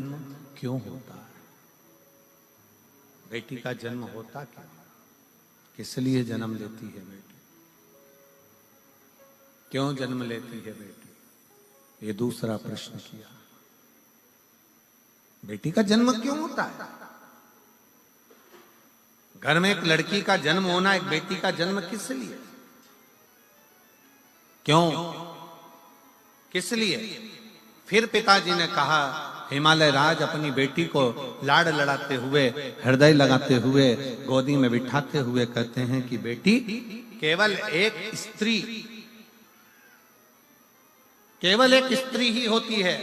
क्यों होता है? बेटी का जन्म होता क्यों? किस लिए जन्म लेती है बेटी? क्यों जन्म लेती है बेटी? ये दूसरा प्रश्न किया। बेटी का जन्म क्यों होता है? घर में एक लड़की का जन्म होना, एक बेटी का जन्म किस लिए? क्यों? किस लिए? फिर पिताजी ने कहा, हिमालय राज अपनी बेटी को लाड़ लड़ाते हुए, हृदय लगाते हुए, गोदी में बिठाते हुए कहते हैं कि बेटी केवल एक स्त्री, केवल एक स्त्री ही होती है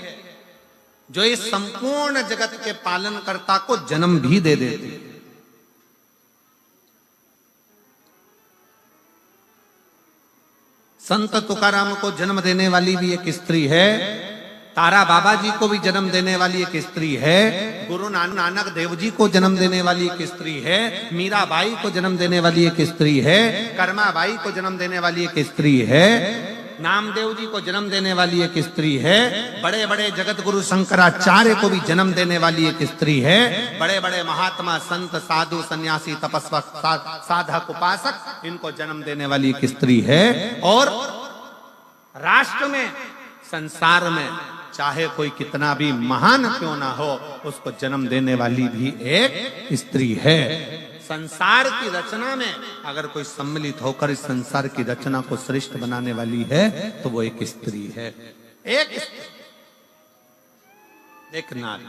जो इस संपूर्ण जगत के पालनकर्ता को जन्म भी दे देती है। संत तुकाराम को जन्म देने वाली भी एक स्त्री है, तारा बाबा जी को भी जन्म देने वाली एक स्त्री है, गुरु नानक देव जी को जन्म देने वाली एक स्त्री है, मीराबाई को जन्म देने वाली एक स्त्री है, कर्माबाई को जन्म देने वाली एक स्त्री है, नामदेव जी को जन्म देने वाली एक स्त्री है, बड़े बड़े जगत गुरु शंकराचार्य को भी जन्म देने वाली एक स्त्री है, बड़े बड़े महात्मा संत साधु सन्यासी तपस्वक साधक उपासक इनको जन्म देने वाली एक स्त्री है। और राष्ट्र में, संसार में चाहे कोई कितना भी महान क्यों ना हो, उसको जन्म देने वाली भी एक स्त्री है। संसार की रचना में अगर कोई सम्मिलित होकर इस संसार की रचना को श्रेष्ठ बनाने वाली है तो वो एक स्त्री है, एक स्त्री, एक नारी।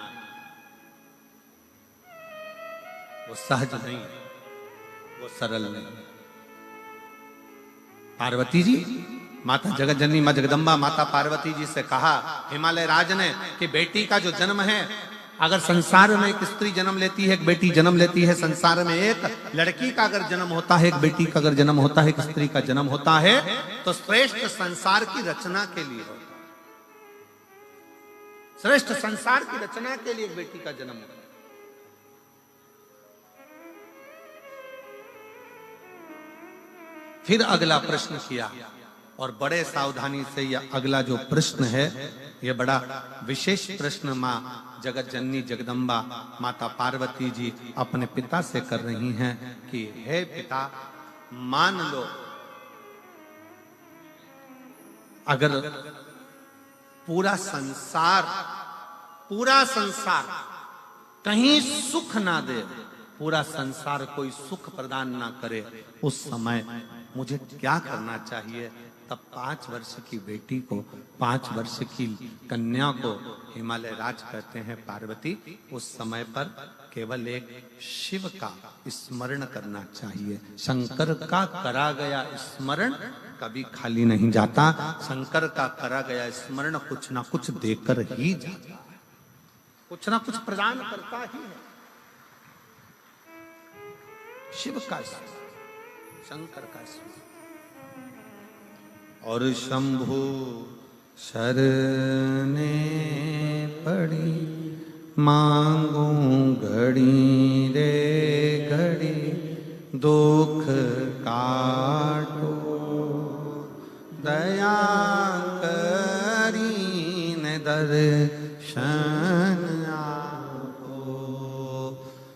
वो सहज नहीं, वो सरल नहीं। पार्वती जी, माता जगत जननी मां जगदम्बा माता पार्वती जी से कहा हिमालय राज ने कि बेटी का जो जन्म है, अगर संसार में एक स्त्री जन्म लेती है, एक बेटी जन्म लेती है, संसार में एक लड़की का अगर जन्म होता है, एक बेटी का अगर जन्म होता है, एक स्त्री का जन्म होता है, तो श्रेष्ठ संसार की रचना के लिए होता है। श्रेष्ठ संसार की रचना के लिए एक बेटी का जन्म होता है। फिर अगला प्रश्न किया और बड़े सावधानी से यह अगला जो प्रश्न है, यह बड़ा विशेष प्रश्न मां जगत जननी जगदम्बा माता पार्वती जी अपने पिता से कर रही हैं कि हे पिता, मान लो अगर पूरा संसार कहीं सुख ना दे, पूरा संसार कोई सुख प्रदान ना करे, उस समय मुझे क्या करना चाहिए? तब 5 वर्ष की बेटी को, 5 वर्ष की कन्या को हिमालय राज कहते हैं, पार्वती उस समय पर केवल एक शिव का स्मरण करना चाहिए। शंकर का करा गया स्मरण कभी खाली नहीं जाता। शंकर का करा गया स्मरण कुछ ना कुछ देकर ही जाता है, कुछ ना कुछ प्रदान करता ही है। शिव का स्मरण, शंकर का स्मरण। और शंभु शरणे पड़ी मांगू घड़ी रे घड़ी दुख काटो, दया करीन दर्शन आपो,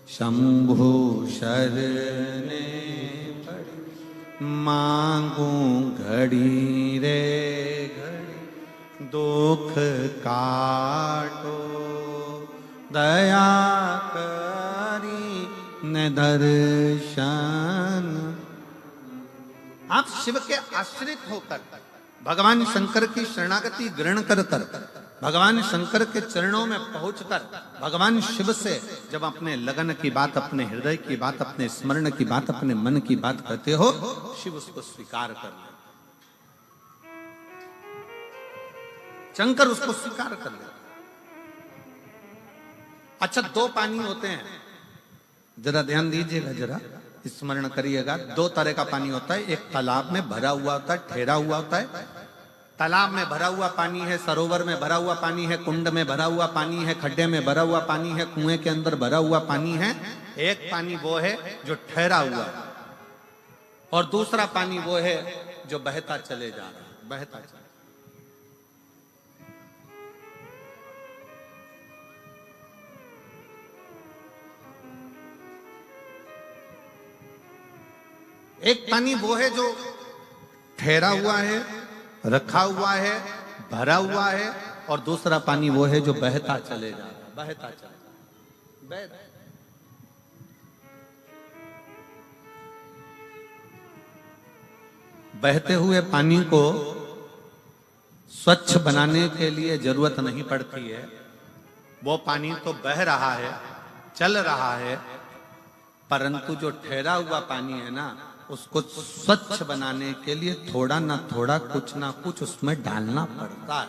शंभु शरणे पड़ी मांगू घड़ी रे घड़ी दुख काटो, दया करी न दर्शन। आप शिव के आश्रित होकर भगवान शंकर की शरणागति ग्रहण कर भगवान शंकर के चरणों में पहुंचकर भगवान शिव से जब अपने लगन की बात, अपने हृदय की बात, अपने स्मरण की बात, अपने मन की बात करते हो, शिव उसको स्वीकार कर लेते, शंकर उसको स्वीकार कर लेते। अच्छा, दो पानी होते हैं, जरा ध्यान दीजिएगा, जरा स्मरण करिएगा। दो तरह का पानी होता है, एक तालाब में भरा हुआ होता है, ठहरा हुआ होता है। तालाब में भरा हुआ पानी है, सरोवर में भरा हुआ पानी है, कुंड में भरा हुआ पानी है, खड्डे में भरा हुआ पानी है, कुएं के अंदर भरा हुआ पानी है। एक पानी वो है जो ठहरा हुआ है, और दूसरा पानी वो है जो बहता चले जा रहा है, बहता चले। एक पानी वो है जो ठहरा हुआ है, रखा हुआ है, भरा हुआ है, और दूसरा पानी वो है जो बहता चले जा रहा है, बहता चले जा रहा है। बहते हुए पानी को स्वच्छ बनाने के लिए जरूरत नहीं पड़ती है, वो पानी तो बह रहा है, चल रहा है, परंतु जो ठहरा हुआ पानी है ना, उसको स्वच्छ बनाने के लिए थोड़ा ना थोड़ा, कुछ ना कुछ उसमें डालना पड़ता है।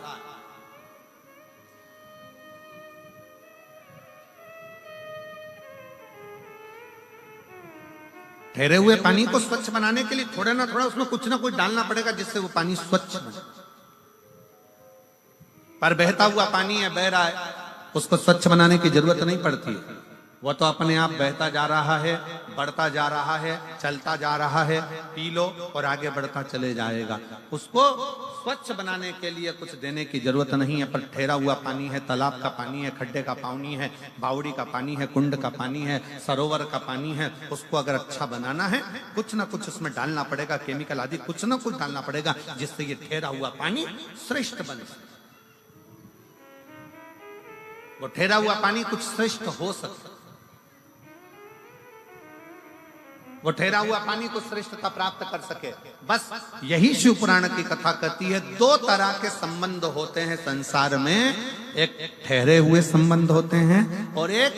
ठहरे हुए पानी को स्वच्छ बनाने के लिए थोड़ा ना थोड़ा उसमें कुछ ना कुछ डालना पड़ेगा, जिससे वो पानी स्वच्छ बने। पर बहता हुआ पानी है, बह रहा है, उसको स्वच्छ बनाने की जरूरत नहीं पड़ती है, वो तो अपने आप बहता जा रहा है, बढ़ता जा रहा है, चलता जा रहा है। पी लो और आगे बढ़ता चले जाएगा। उसको स्वच्छ बनाने के लिए कुछ देने की जरूरत नहीं है। पर ठहरा हुआ पानी है, तालाब का पानी है, खड्डे का पानी है, बावड़ी का पानी है, कुंड का पानी है, सरोवर का पानी है, उसको अगर अच्छा बनाना है, कुछ ना कुछ उसमें डालना पड़ेगा, केमिकल आदि कुछ ना कुछ डालना पड़ेगा, जिससे ये ठहरा हुआ पानी श्रेष्ठ बने। वो ठहरा हुआ पानी कुछ श्रेष्ठ हो सकता, वो ठहरा हुआ पानी को श्रेष्ठता प्राप्त कर सके। बस यही शिव पुराण की कथा कहती है। दो तरह के संबंध होते हैं संसार में, एक ठहरे हुए संबंध होते हैं और एक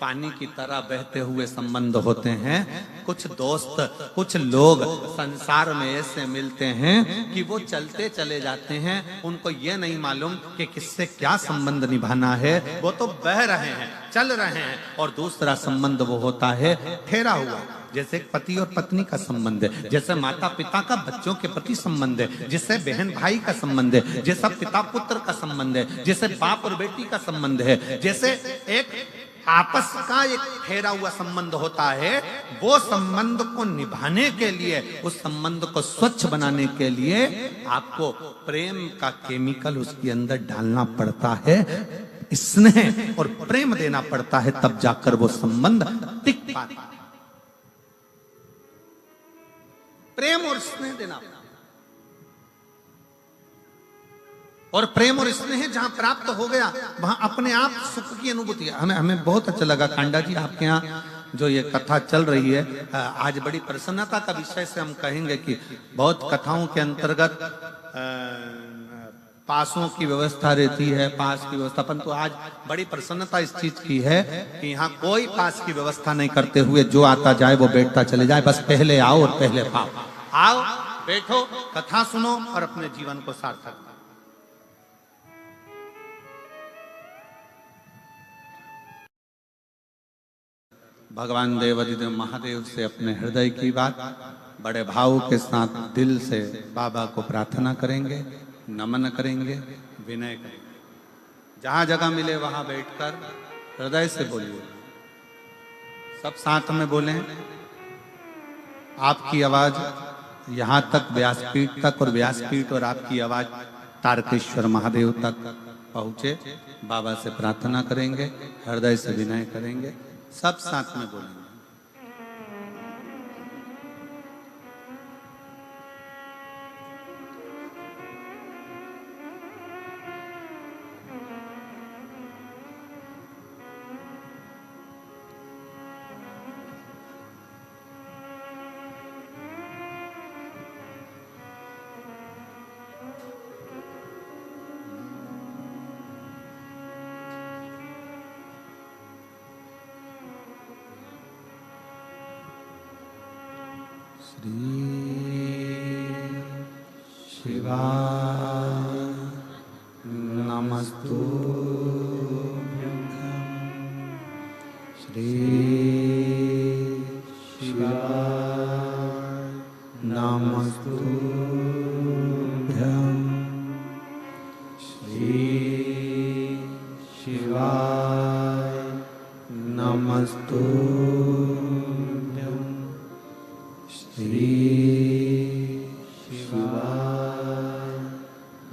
पानी की तरह बहते हुए संबंध होते हैं। कुछ दोस्त, कुछ लोग संसार में ऐसे मिलते हैं कि वो चलते चले जाते हैं, उनको ये नहीं मालूम कि किससे क्या संबंध निभाना है, वो तो बह रहे हैं, चल रहे हैं। और दूसरा संबंध वो होता है ठहरा हुआ, जैसे पति और पत्नी का संबंध है, जैसे माता पिता का बच्चों के प्रति संबंध है, जैसे बहन भाई का संबंध है, जैसा पिता पुत्र का संबंध है, जैसे बाप और बेटी का संबंध है, जैसे एक आपस का एक ठहरा हुआ संबंध होता है। वो संबंध को निभाने के लिए, उस संबंध को स्वच्छ बनाने के लिए आपको प्रेम का केमिकल उसके अंदर डालना पड़ता है, स्नेह और प्रेम देना पड़ता है, तब जाकर वो संबंध टिक पाता है। प्रेम और स्नेह देना, और प्रेम और स्नेह जहां प्राप्त हो गया वहां अपने आप सुख की अनुभूति है। हमें बहुत अच्छा लगा कांडा जी, आपके यहाँ जो ये कथा चल रही है, आज बड़ी प्रसन्नता का विषय से हम कहेंगे कि बहुत कथाओं के अंतर्गत पासों की व्यवस्था रहती है, पास की व्यवस्था, परंतु आज बड़ी प्रसन्नता इस चीज की है कि यहाँ कोई पास की व्यवस्था नहीं करते हुए जो आता जाए वो बैठता चले जाए। बस पहले आओ और पहले पाओ। आओ, बैठो, कथा सुनो और अपने जीवन को सार्थक। भगवान देवाधिदेव महादेव से अपने हृदय की बात बड़े भाव के साथ दिल से बाबा को प्रार्थना करेंगे, नमन करेंगे, विनय करेंगे। जहां जगह मिले वहां बैठकर हृदय से बोलिए, सब साथ में बोलें। आपकी आवाज यहां तक व्यासपीठ तक और व्यासपीठ और आपकी आवाज तारकेश्वर महादेव तक पहुंचे। बाबा से प्रार्थना करेंगे, हृदय से विनय करेंगे, सब साथ में बोलेंगे। श्री शिवाय नमस्तुभ्यं। श्री शिवाय नमस्तुभ्यं। श्री शिवाय नमस्तुभ्यं। श्री शिवाय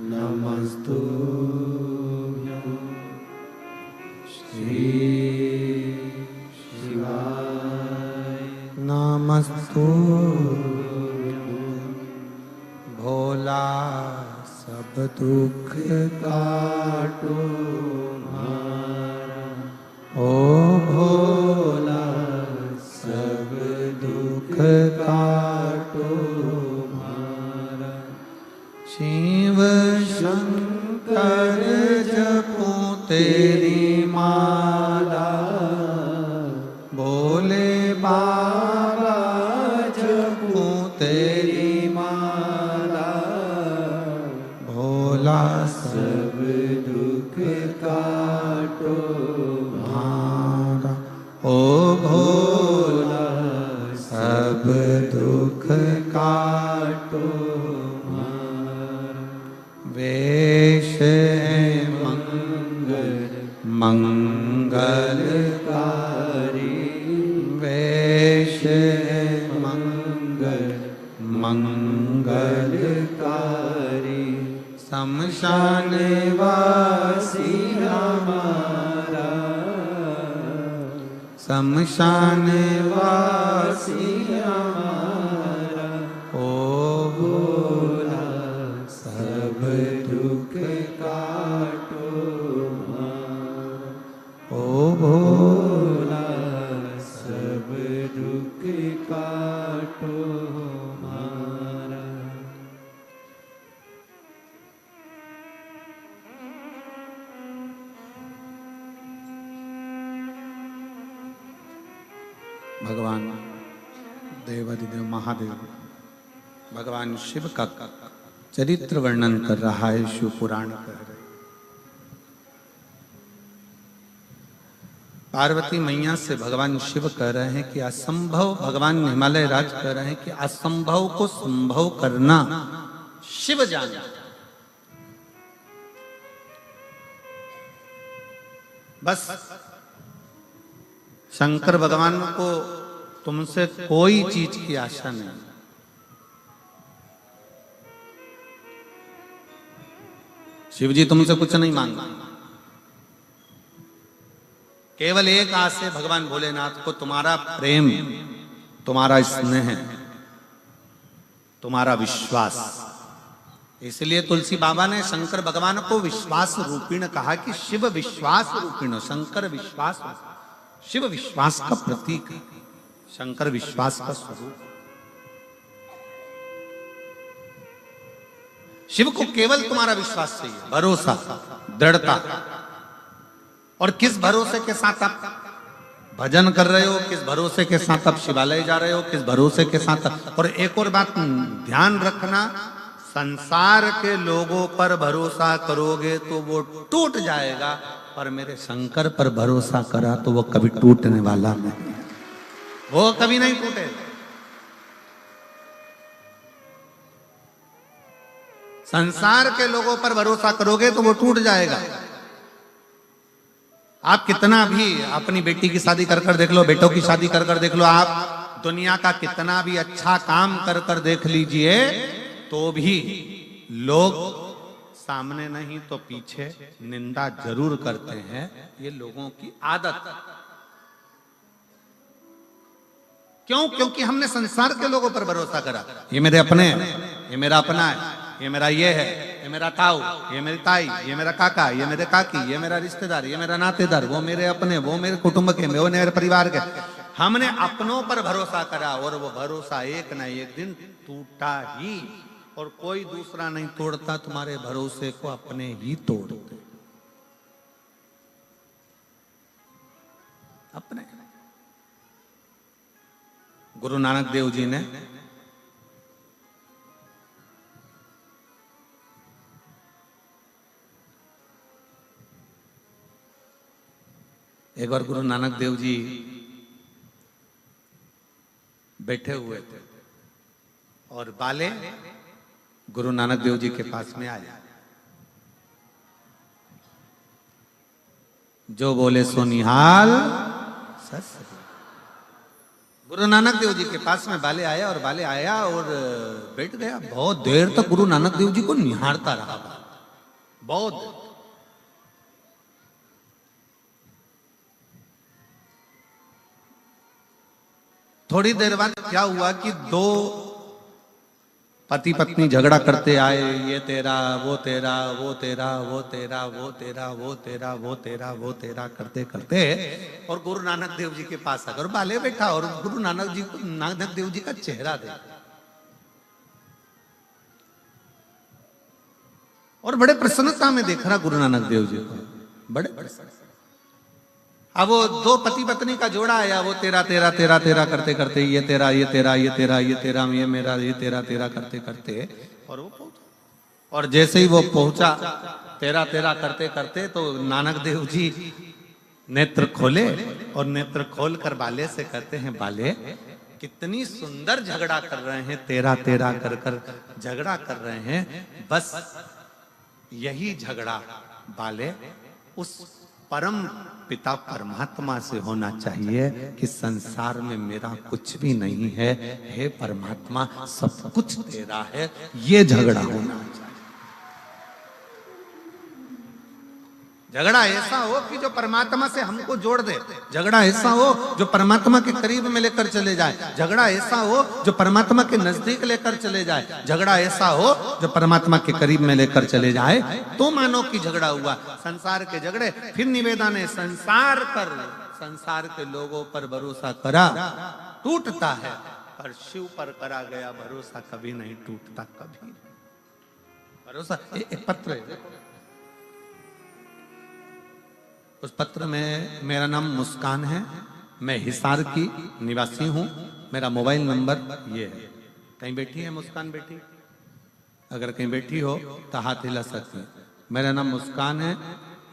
नमस्तुभ्यं। श्री शिवाय नमस्तुभ्यं। भोला सब दुख काटो मारा, ओ भोला सब दुख काटो मारा। शिव शंकर जपो तेरी माला, भोले बाबा जपो तेरी माला। भोला सब दुख काटो मारा, ओ भोला सब दुख काटो मारा। वेश मंगलकारी, वेश मंगलकारी। शमशान वासी हमारा, शमशान वासी हमारा। ओ भोला सब दुख काटो मारा, ओ भोला सब दुख काटो मारा। भगवान देवाधिदेव महादेव भगवान शिव का चरित्र वर्णन कर रहा है, शिव पुराण कह रहे। पार्वती मैया से भगवान शिव कह रहे हैं कि असंभव, भगवान हिमालय राज कह रहे हैं कि असंभव को संभव करना शिव जाने। बस शंकर भगवान को तुमसे कोई चीज की आशा नहीं। शिव जी तुमसे कुछ नहीं मांगते, केवल एक आस है भगवान भोलेनाथ को, तुम्हारा प्रेम, तुम्हारा स्नेह, तुम्हारा विश्वास। इसलिए तुलसी बाबा ने शंकर भगवान को विश्वास रूपिण कहा कि शिव विश्वास रूपिण। शंकर विश्वास, शिव विश्वास का प्रतीक है, शंकर विश्वास का स्वरूप। शिव को केवल तुम्हारा विश्वास चाहिए, भरोसा, दृढ़ता। और किस भरोसे के साथ आप भजन कर रहे हो, किस भरोसे के साथ आप शिवालय जा रहे हो, किस भरोसे के साथ। और एक और बात ध्यान रखना, संसार के लोगों पर भरोसा करोगे तो वो टूट जाएगा, पर मेरे शंकर पर भरोसा करा तो वो कभी टूटने वाला नहीं, वो कभी नहीं टूटेगा। संसार के लोगों पर भरोसा करोगे तो वो टूट जाएगा। आप कितना भी अपनी बेटी की शादी कर देख लो, बेटों की शादी कर देख लो, आप दुनिया का कितना भी अच्छा काम कर देख लीजिए, तो भी लोग सामने नहीं तो पीछे निंदा जरूर करते हैं। ये लोगों की आदत। क्यों? क्योंकि हमने संसार के लोगों पर भरोसा करा। ये मेरे अपने हैं, ये मेरा अपना है, ये मेरा ये है, ये मेरा ताऊ, ये मेरी ताई, ये मेरा काका, ये मेरे काकी, ये मेरा रिश्तेदार, ये मेरा नातेदार, वो मेरे अपने, वो मेरे कुटुंब के, वो मेरे परिवार के। हमने अपनों पर भरोसा करा और वो भरोसा एक ना एक दिन टूटा ही। और कोई दूसरा नहीं तोड़ता तुम्हारे भरोसे को, अपने ही तोड़ते अपने। गुरु नानक देव जी ने एक बार गुरु नानक देव जी बैठे हुए थे और बाले गुरु नानक देव जी के पास में आए। जो बोले सो निहाल सच। गुरु नानक देव जी के पास में बाले आया और बाले आया और बैठ गया। बहुत देर तक गुरु नानक देव जी को निहारता रहा, बहुत। थोड़ी देर बाद क्या हुआ कि दो पति पत्नी झगड़ा करते आए। ये तेरा, वो तेरा, वो तेरा, वो तेरा, वो तेरा, वो तेरा, वो तेरा, वो तेरा करते करते और गुरु नानक देव जी के पास आकर बाले बैठा और गुरु नानक देव जी का चेहरा देखा और बड़े प्रसन्नता में देख रहा गुरु नानक देव जी को, बड़े प्रसन्न। अब वो दो पति पत्नी का जोड़ा आया, वो तेरा तेरा तेरा तेरा करते करते ये तेरा, ये तेरा, ये तेरा, ये तेरा, ये मेरा, ये तेरा तेरा करते करते और वो पहुंचा। और जैसे ही वो पहुंचा तेरा तेरा करते करते तो नानक देव जी नेत्र खोले और नेत्र खोल कर बाले से कहते हैं, बाले कितनी सुंदर झगड़ा कर रहे हैं, तेरा तेरा कर कर झगड़ा कर रहे हैं। बस यही झगड़ा बाले उस परम पिता परमात्मा से होना चाहिए कि संसार में मेरा कुछ भी नहीं है, हे परमात्मा सब कुछ तेरा है, ये झगड़ा होना चाहिए। झगड़ा ऐसा हो कि जो परमात्मा से हमको जोड़ दे, झगड़ा ऐसा हो जो परमात्मा के करीब में लेकर चले जाए, झगड़ा ऐसा हो जो परमात्मा के नजदीक लेकर चले जाए, झगड़ा ऐसा हो जो परमात्मा के करीब में लेकर चले जाए, तो मानो कि झगड़ा हुआ। संसार के झगड़े, फिर निवेदन है, संसार के लोगों पर भरोसा करा टूटता है, पर शिव पर करा गया भरोसा कभी नहीं टूटता, कभी भरोसा। एक पत्र है, उस पत्र में मेरा नाम मुस्कान है, मैं हिसार की निवासी हूं, मेरा मोबाइल नंबर ये है। कहीं बैठी है मुस्कान बेटी? अगर कहीं बैठी हो तो हाथ हिला सकती है। मेरा नाम मुस्कान है,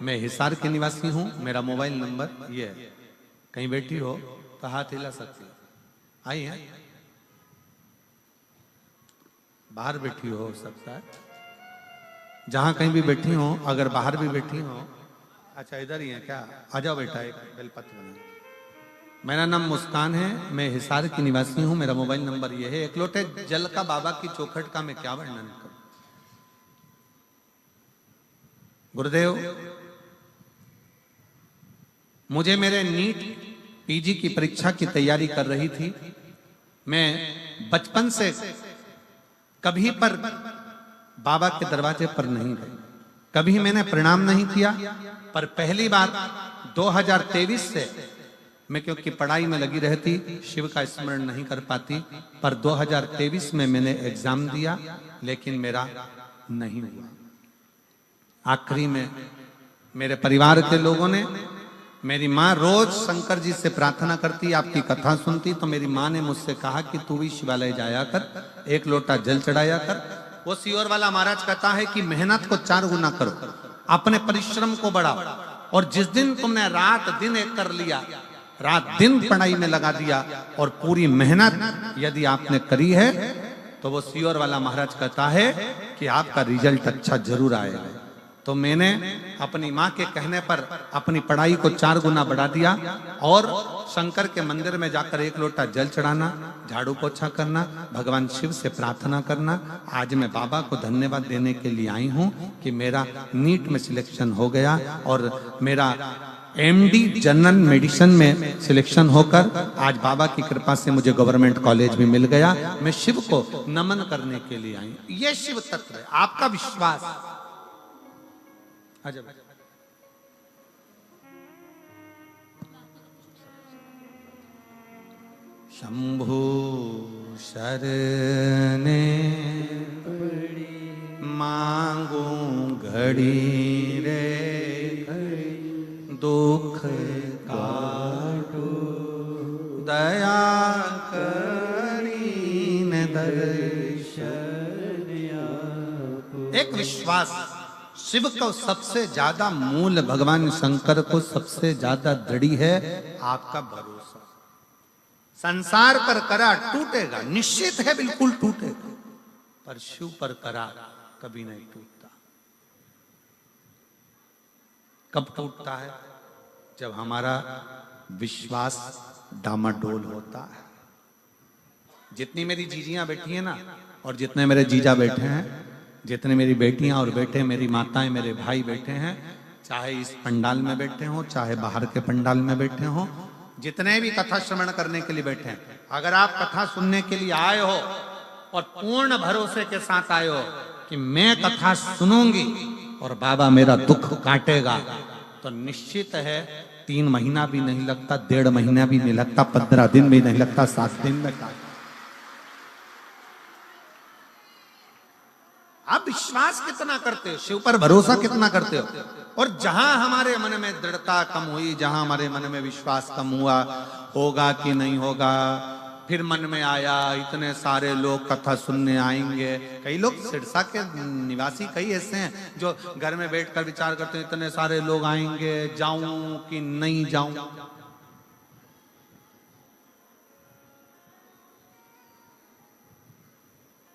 मैं हिसार की निवासी हूं, मेरा मोबाइल नंबर ये है। कहीं बैठी हो तो हाथ हिला सकती है। आई है? बाहर बैठी हो सकता है, जहां कहीं भी बैठी हो, अगर बाहर भी बैठी हो। अच्छा इधर ही है क्या? आ जाओ बेटा, एक बेलपत्र में। मेरा नाम मुस्कान है, मैं हिसार की निवासी हूं, मेरा मोबाइल नंबर यह है। एक लोटे जल का बाबा की चौखट का मैं क्या वर्णन करूं। गुरुदेव, मुझे मेरे नीट पीजी की परीक्षा की तैयारी कर रही थी। मैं बचपन से कभी पर बाबा के दरवाजे पर नहीं गई, कभी मैंने प्रणाम नहीं किया। पर पहली बार 2023 से मैं, क्योंकि पढ़ाई में लगी रहती, शिव का स्मरण नहीं कर पाती, पर 2023 में मैंने एग्जाम दिया, लेकिन मेरा नहीं हुआ। आखिरी में मेरे परिवार के लोगों ने, मेरी माँ रोज शंकर जी से प्रार्थना करती, आपकी कथा सुनती, तो मेरी माँ ने मुझसे कहा कि तू भी शिवालय जाया कर, एक लोटा जल चढ़ाया कर। वो सियोर वाला महाराज कहता है कि मेहनत को 4 गुना करो, अपने परिश्रम को बढ़ाओ, और जिस दिन तुमने रात दिन एक कर लिया, रात दिन पढ़ाई में लगा दिया और पूरी मेहनत यदि आपने करी है, तो वो सियोर वाला महाराज कहता है कि आपका रिजल्ट अच्छा जरूर आएगा। तो मैंने अपनी माँ के कहने पर अपनी पढ़ाई को 4 गुना बढ़ा दिया और शंकर के मंदिर में जाकर 1 लोटा जल चढ़ाना, झाड़ू पोछा करना, भगवान शिव से प्रार्थना करना। आज मैं बाबा को धन्यवाद देने के लिए आई हूँ कि मेरा नीट में सिलेक्शन हो गया और मेरा एमडी जनरल मेडिसिन में सिलेक्शन होकर आज बाबा की कृपा से मुझे गवर्नमेंट कॉलेज भी मिल गया। मैं शिव को नमन करने के लिए आई हूं। यह शिव तत्व है, आपका विश्वास। अजब शंभु शरणे मांगू घड़ी रे दुख काटो दया करीन दर्शन। एक विश्वास, शिव को सबसे ज्यादा मूल, भगवान शंकर को सबसे ज्यादा दृढ़ है आपका भरोसा। संसार पर करा टूटेगा, निश्चित है बिल्कुल टूटेगा, पर शिव पर करा कभी नहीं टूटता। कब टूटता है? जब हमारा विश्वास डामाडोल होता है। जितनी मेरी जीजियां बैठी हैं ना, और जितने मेरे जीजा बैठे हैं, जितने मेरी बेटियां और बेटे, मेरी माताएं, मेरे भाई बैठे हैं, चाहे इस पंडाल में बैठे हों, चाहे बाहर के पंडाल में बैठे हों, जितने भी कथा श्रवण करने के लिए बैठे हैं, अगर आप कथा सुनने के लिए आए हो और पूर्ण भरोसे के साथ आए हो कि मैं कथा सुनूंगी और बाबा मेरा दुख काटेगा, तो निश्चित है 3 महीना भी नहीं लगता, 1.5 महीना भी नहीं लगता, 15 दिन भी नहीं लगता, 7 दिन में काट। आप विश्वास कितना करते हो, शिव पर भरोसा कितना करते हो? और जहां हमारे मन में दृढ़ता कम हुई, जहां हमारे मन में विश्वास कम हुआ, होगा कि नहीं होगा, फिर मन में आया इतने सारे लोग कथा सुनने आएंगे। कई लोग सिरसा के निवासी कई ऐसे हैं जो घर में बैठकर विचार करते हैं इतने सारे लोग आएंगे, जाऊं कि नहीं जाऊं।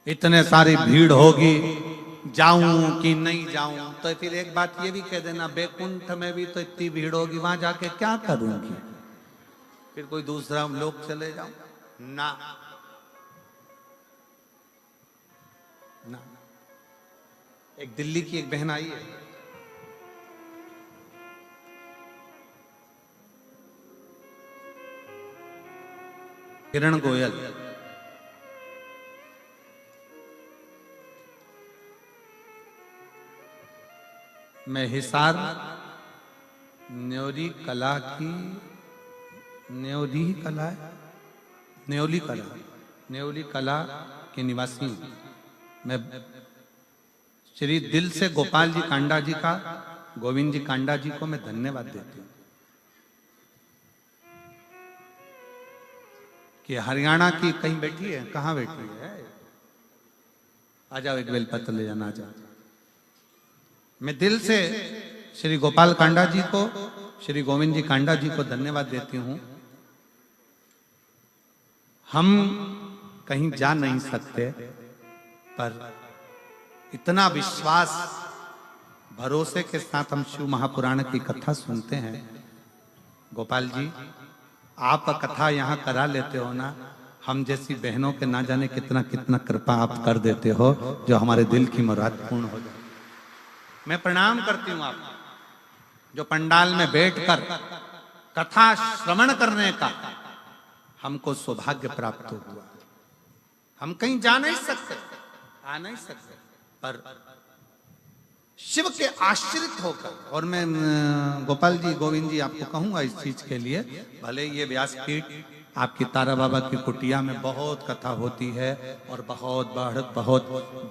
इतने सारी भीड़ होगी, जाऊं कि नहीं जाऊं। तो फिर एक बात ये भी कह देना, बैकुंठ में भी तो इतनी भीड़ होगी, वहां जाके क्या करूंगी? फिर कोई दूसरा लोग चले जाऊं ना, ना। एक दिल्ली की एक बहन आई है, किरण गोयल, मैं हिसार न्योली कला की, न्योली कला है, न्योली कला के निवासी हूं। मैं श्री दिल से गोपाल जी कांडा जी का, गोविंद जी कांडा जी को मैं धन्यवाद देती हूँ कि हरियाणा की कहीं बैठी है, कहाँ बैठी है, आ जाओ, एक बेलपत्र ले जाना, आ जाओ। मैं दिल से श्री गोपाल कांडा जी को, श्री गोविंद जी कांडा जी को धन्यवाद देती हूं। हम कहीं जा नहीं सकते, पर इतना विश्वास, भरोसे के साथ हम शिव महापुराण की कथा सुनते हैं। गोपाल जी, आप कथा यहाँ करा लेते हो ना, हम जैसी बहनों के ना जाने कितना कितना कृपा आप कर देते हो, जो हमारे दिल की मुराद पूर्ण हो जाए। मैं प्रणाम करती हूं आपको, जो पंडाल में बैठकर कथा श्रवण करने का हमको सौभाग्य प्राप्त हुआ। हम कहीं जा नहीं सकते, आ नहीं सकते, पर शिव के आश्रित होकर, और मैं गोपाल जी, गोविंद जी आपको कहूंगा इस चीज के लिए, भले ये व्यासपीठ आपकी तारा बाबा की कुटिया में बहुत कथा होती है और बहुत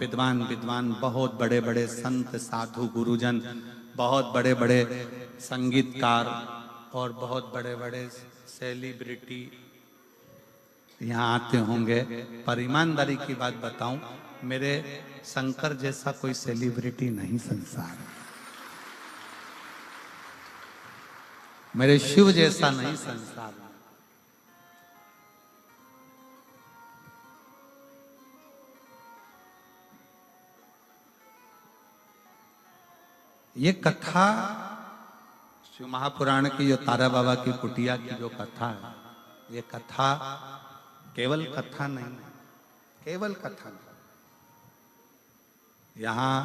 विद्वान, बहुत बड़े बड़े संत, साधु, गुरुजन, बहुत बड़े बड़े संगीतकार और बहुत बड़े बड़े सेलिब्रिटी यहाँ आते होंगे, पर ईमानदारी की बात बताऊं, मेरे शंकर जैसा कोई सेलिब्रिटी नहीं संसार में, मेरे शिव जैसा नहीं संसार में। ये कथा शिव महापुराण की जो तारा बाबा की कुटिया की जो कथा है, ये कथा केवल कथा नहीं, केवल कथा नहीं। यहां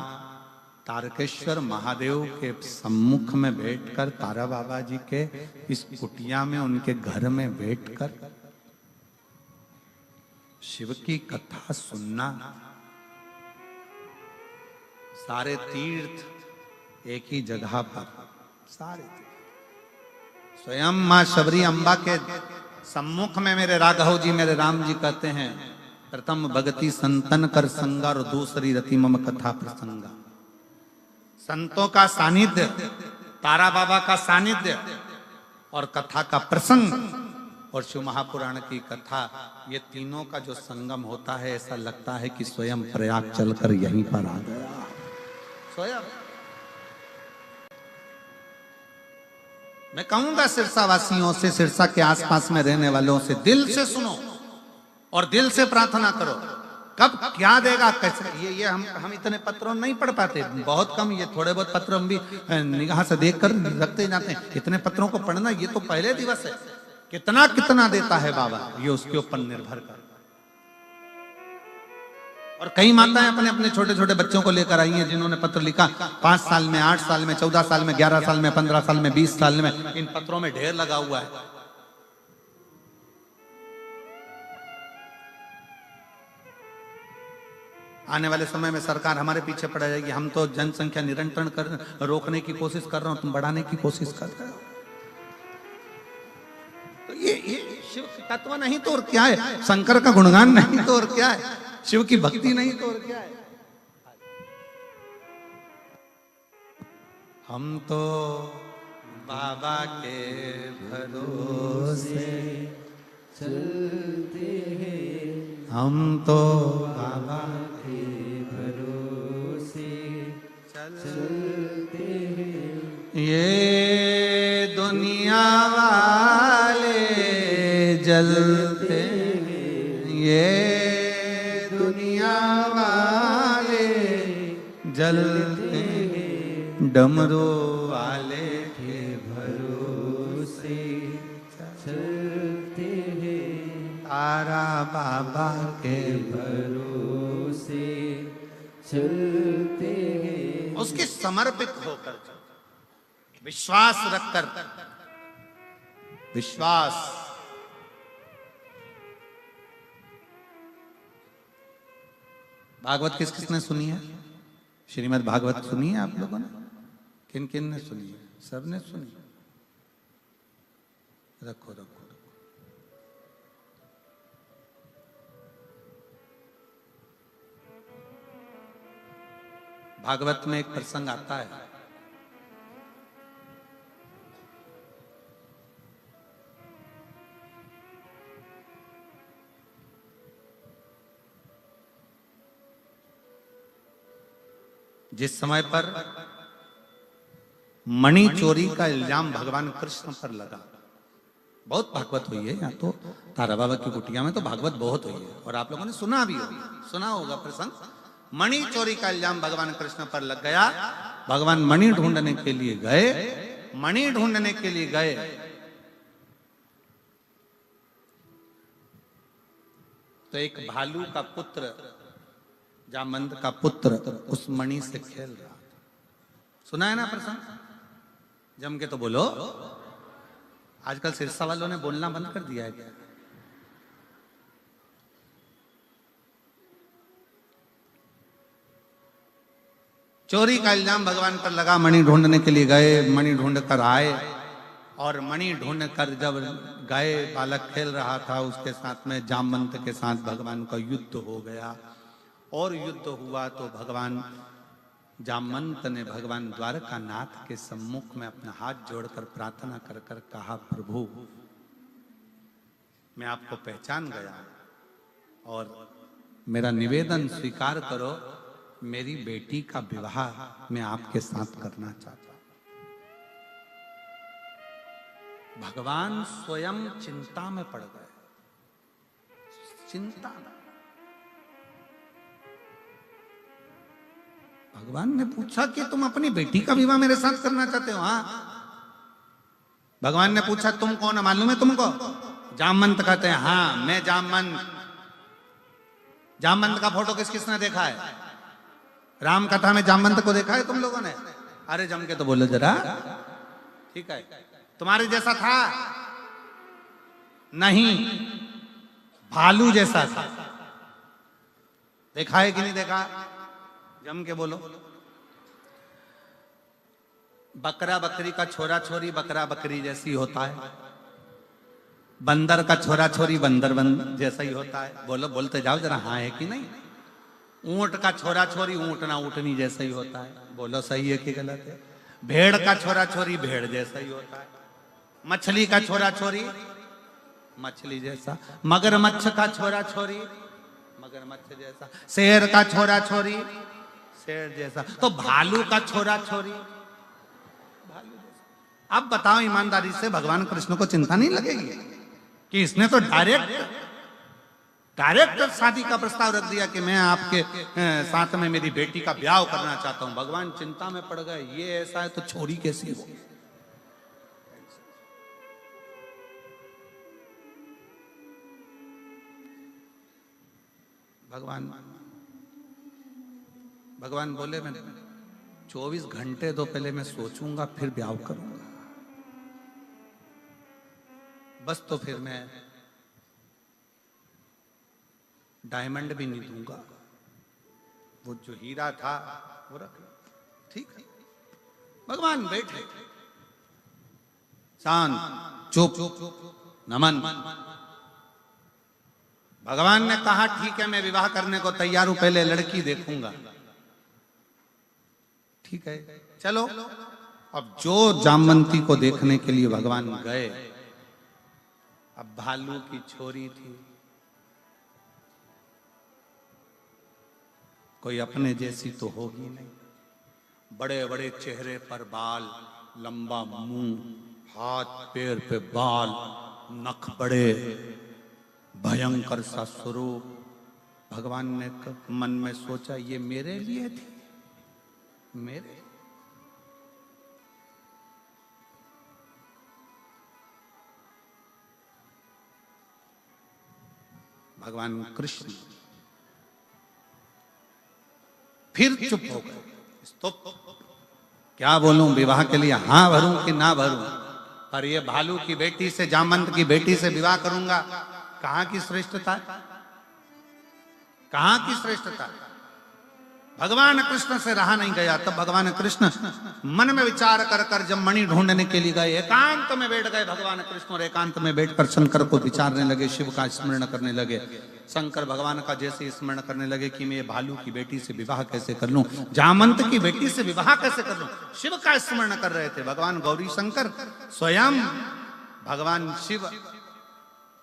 तारकेश्वर महादेव के सम्मुख में बैठकर तारा बाबा जी के इस कुटिया में, उनके घर में बैठकर शिव की कथा सुनना, सारे तीर्थ एक ही जगह पर, सारे तीर्थ। स्वयं मां शबरी अम्बा के सम्मुख में मेरे राघव जी, मेरे राम जी कहते हैं, प्रथम भगति संतन कर संगा और दूसरी रति मम कथा प्रसंगा। संतों का सानिध्य, तारा बाबा का सानिध्य और कथा का प्रसंग और शिव महापुराण की कथा, ये तीनों का जो संगम होता है, ऐसा लगता है कि स्वयं प्रयाग चलकर यहीं पर आ गया। स्वयं मैं कहूंगा सिरसा वासियों से, सिरसा के आसपास में रहने वालों से, दिल से सुनो और दिल से प्रार्थना करो। कब क्या देगा, कैसे, ये हम इतने पत्रों नहीं पढ़ पाते, बहुत कम, ये थोड़े बहुत पत्र हम भी निगाह से देखकर रखते जाते हैं। इतने पत्रों को पढ़ना, ये तो पहले दिवस है। कितना कितना देता है बाबा, ये उसके ऊपर निर्भर कर। और कई माताएं अपने अपने छोटे छोटे बच्चों को लेकर आई हैं, जिन्होंने पत्र लिखा 5 साल में, 8 साल में, 14 साल में, 11 साल में, 15 साल में, 20 साल में, इन पत्रों में ढेर लगा हुआ है। आने वाले समय में सरकार हमारे पीछे पड़ जाएगी। हम तो जनसंख्या निरंतरण रोकने की कोशिश कर रहे हो, तुम बढ़ाने की कोशिश कर रहे हो। तो ये शिव तत्व नहीं तो और क्या है, शंकर का गुणगान नहीं तो और क्या है, शिव की भक्ति नहीं तो और क्या है। हम तो बाबा के भरोसे चलते हैं, हम तो बाबा के भरोसे चलते हैं। ये दुनिया वाले जलते, ये दुनिया वाले जलते, डमरू वाले के भरोसे चलते हैं, तारा बाबा के भरोसे चलते हैं। उसके समर्पित होकर, विश्वास रखकर, विश्वास। भागवत किस किसने सुनी है? श्रीमद् भागवत सुनी है आप लोगों ने? किन किन ने सुनी है? सबने सुनी। रखो रखो रखो। भागवत में एक प्रसंग आता है, जिस समय पर मणि चोरी का इल्जाम भगवान कृष्ण पर लगा। बहुत भागवत हुई है यहाँ तो, तारा बाबा की कुटिया में तो भागवत बहुत हुई है, और आप लोगों ने सुना भी होगा, सुना होगा प्रसंग। मणि चोरी का इल्जाम भगवान कृष्ण पर लग गया। भगवान मणि ढूंढने के लिए गए, मणि ढूंढने के लिए गए, तो एक भालू का पुत्र, जामवंत का पुत्र उस मणि से खेल रहा था। सुना है ना प्रसंग? जम के तो बोलो। आजकल सिरसा वालों ने बोलना बंद कर दिया है क्या? चोरी का इल्जाम भगवान पर लगा, मणि ढूंढने के लिए गए, मणि ढूंढ कर आए, और मणि ढूंढ कर जब गए, बालक खेल रहा था, उसके साथ में जामवंत के साथ भगवान का युद्ध हो गया। और युद्ध हुआ तो भगवान जामवंत ने भगवान द्वारका नाथ के सम्मुख में अपना हाथ जोड़कर प्रार्थना कर कर कहा, प्रभु मैं आपको पहचान गया और मेरा निवेदन स्वीकार करो, मेरी बेटी का विवाह मैं आपके साथ करना चाहता हूं। भगवान स्वयं चिंता में पड़ गए, चिंता में। भगवान ने पूछा कि तुम अपनी बेटी का विवाह मेरे साथ करना चाहते हो? हाँ। भगवान ने पूछा तुम कौन है, मालूम है तुमको? जामवंत कहते हैं हाँ मैं जामवंत। जामवंत का फोटो किस किसने देखा है? राम कथा में जामवंत को देखा है तुम लोगों ने? अरे जम के तो बोलो जरा। ठीक है, तुम्हारे जैसा था? नहीं, भालू जैसा था। देखा है कि नहीं देखा? जम के बोलो। बकरा बकरी का छोरा छोरी बकरा बकरी जैसी होता है, बंदर का छोरा छोरी बंदर जैसा ही होता है। बोलो, बोलते जाओ जरा, हाँ है कि नहीं? ऊंट का छोरा छोरी ऊंटना ऊंटनी जैसा ही होता है। बोलो सही है कि गलत है? भेड़ का छोरा छोरी भेड़ जैसा ही होता है। मछली का छोरा छोरी मछली जैसा। मगरमच्छ का छोरा छोरी मगरमच्छ जैसा। शेर का छोरा छोरी शेर जैसा। तो भालू का छोरा छोरी भालू जैसा। अब बताओ ईमानदारी से, भगवान कृष्ण को चिंता नहीं लगेगी कि इसने तो डायरेक्ट शादी का प्रस्ताव रख दिया कि मैं आपके साथ में मेरी बेटी का ब्याह करना चाहता हूं। भगवान चिंता में पड़ गए, ये ऐसा है तो छोरी कैसी हो? भगवान बोले मैं 24 घंटे तो पहले मैं सोचूंगा फिर ब्याह करूंगा। बस तो फिर मैं डायमंड भी नहीं दूंगा, वो जो हीरा था वो रख लो। ठीक है। भगवान बैठे शांत चुप नमन। भगवान ने कहा ठीक है मैं विवाह करने को तैयार हूं, पहले लड़की देखूंगा। ठीक है चलो। अब जो जामवंती को देखने के लिए भगवान गए, अब भालू की छोरी थी, कोई अपने जैसी तो होगी नहीं। बड़े बड़े चेहरे पर बाल, लंबा मुंह, हाथ पैर पे बाल, नख बड़े, भयंकर सा स्वरूप। भगवान ने मन में सोचा ये मेरे लिए थी, मेरे। भगवान कृष्ण फिर चुप हो गए। तो क्या बोलूं, विवाह के लिए हाँ भरूं कि ना भरूं? पर ये भालू की बेटी से, जामवंत की बेटी से विवाह करूंगा, कहां की श्रेष्ठता, कहां की श्रेष्ठता? भगवान कृष्ण से रहा नहीं गया। तब भगवान कृष्ण मन में विचार कर कर जब मणि ढूंढने के लिए गए, एकांत में बैठ गए भगवान कृष्ण, और एकांत में बैठकर शंकर को विचारने लगे, शिव का स्मरण करने लगे। शंकर भगवान का जैसे स्मरण करने लगे कि मैं ये भालू की बेटी से विवाह कैसे कर लूं, जामवंत की बेटी से विवाह कैसे कर लूं, शिव का स्मरण कर रहे थे। भगवान गौरी शंकर स्वयं भगवान शिव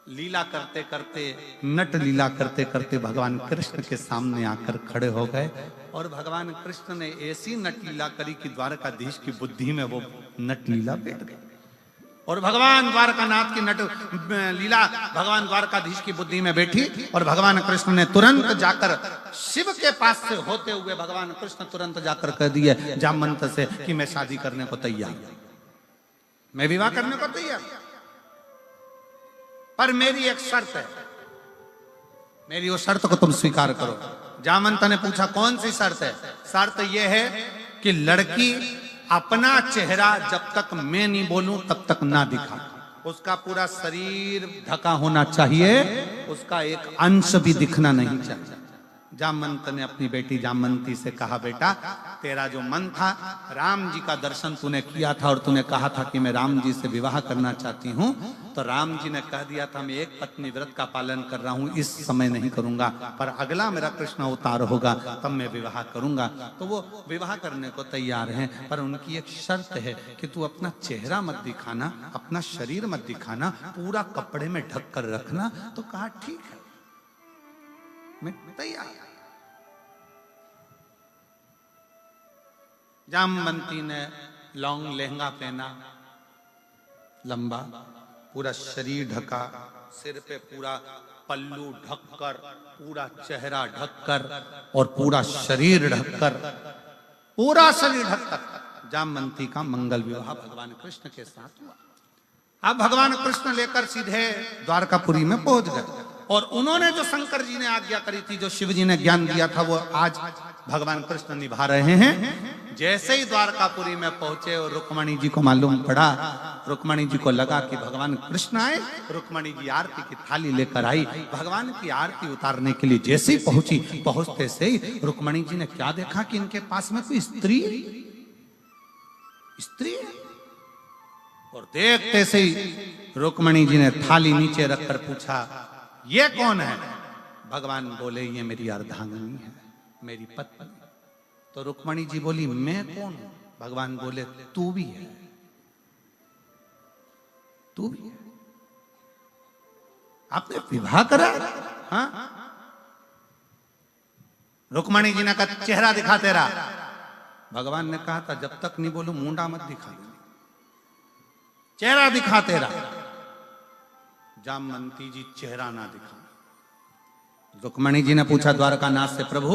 लीला करते करते, नट लीला करते करते भगवान कृष्ण के सामने आकर खड़े हो गए। और भगवान कृष्ण ने ऐसी नट लीला करी कि द्वारकाधीश की बुद्धि में वो नट लीला बैठ गई। और भगवान द्वारकानाथ की नट लीला भगवान द्वारकाधीश की बुद्धि में बैठी। और भगवान कृष्ण ने तुरंत जाकर शिव के पास से होते हुए भगवान कृष्ण तुरंत जाकर कह दिए जामवंत से कि मैं शादी करने को तैयार, मैं विवाह करने को तैयार, पर मेरी एक शर्त है, मेरी वो शर्त को तुम स्वीकार करो। जामवंत ने पूछा कौन सी शर्त है? शर्त यह है कि लड़की अपना चेहरा जब तक मैं नहीं बोलूं तब तक ना दिखा, उसका पूरा शरीर ढका होना चाहिए, उसका एक अंश भी दिखना नहीं चाहिए। जामवंत ने अपनी बेटी जामवंती से कहा बेटा तेरा जो मन था, राम जी का दर्शन तूने किया था और तूने कहा था कि मैं राम जी से विवाह करना चाहती हूँ, तो राम जी ने कह दिया था मैं एक पत्नी व्रत का पालन कर रहा हूँ, इस समय नहीं करूंगा, पर अगला मेरा कृष्ण अवतार होगा तब मैं विवाह करूंगा। तो वो विवाह करने को तैयार हैं, पर उनकी एक शर्त है कि तू अपना चेहरा मत दिखाना, अपना शरीर मत दिखाना, पूरा कपड़े में ढक कर रखना। तो कहा ठीक है मैं तैयार। जामवंती ने लॉन्ग लहंगा पहना, लंबा, पूरा शरीर ढका, सिर पे पूरा पल्लू ढककर, पूरा चेहरा ढककर और पूरा शरीर ढककर पूरा शरीर ढक कर जामवंती का मंगल विवाह भगवान कृष्ण के साथ हुआ। अब भगवान कृष्ण लेकर सीधे द्वारकापुरी में पहुंच गए और उन्होंने जो शंकर जी ने आज्ञा करी थी, जो शिव जी ने ज्ञान दिया था, वो आज भगवान कृष्ण निभा रहे हैं। जैसे ही द्वारकापुरी में पहुंचे और रुक्मणी जी को मालूम पड़ा, रुक्मणी जी को लगा कि भगवान कृष्ण आए, रुक्मणी जी आरती की थाली लेकर आई। भगवान की आरती उतारने के लिए जैसे ही पहुंची, पहुंचते से ही रुक्मणी जी ने क्या देखा कि इनके पास में कोई स्त्री है। और देखते से ही रुक्मणी जी ने थाली नीचे रखकर पूछा, ये कौन है? भगवान बोले, ये मेरी अर्धांगिनी है, मेरी पत्नी। तो रुक्मणी जी बोली, मैं कौन हूं? भगवान बोले, तू भी है, तू भी है। आपने विवाह करा? हाँ। रुक्मणी जी ने कहा, चेहरा दिखा तेरा। भगवान ने कहा था, जब तक नहीं बोलूं मुंडा मत दिखा, चेहरा दिखा तेरा। जामवंती जी चेहरा ना दिखा। रुक्मणी जी ने पूछा द्वारकानाथ से, प्रभु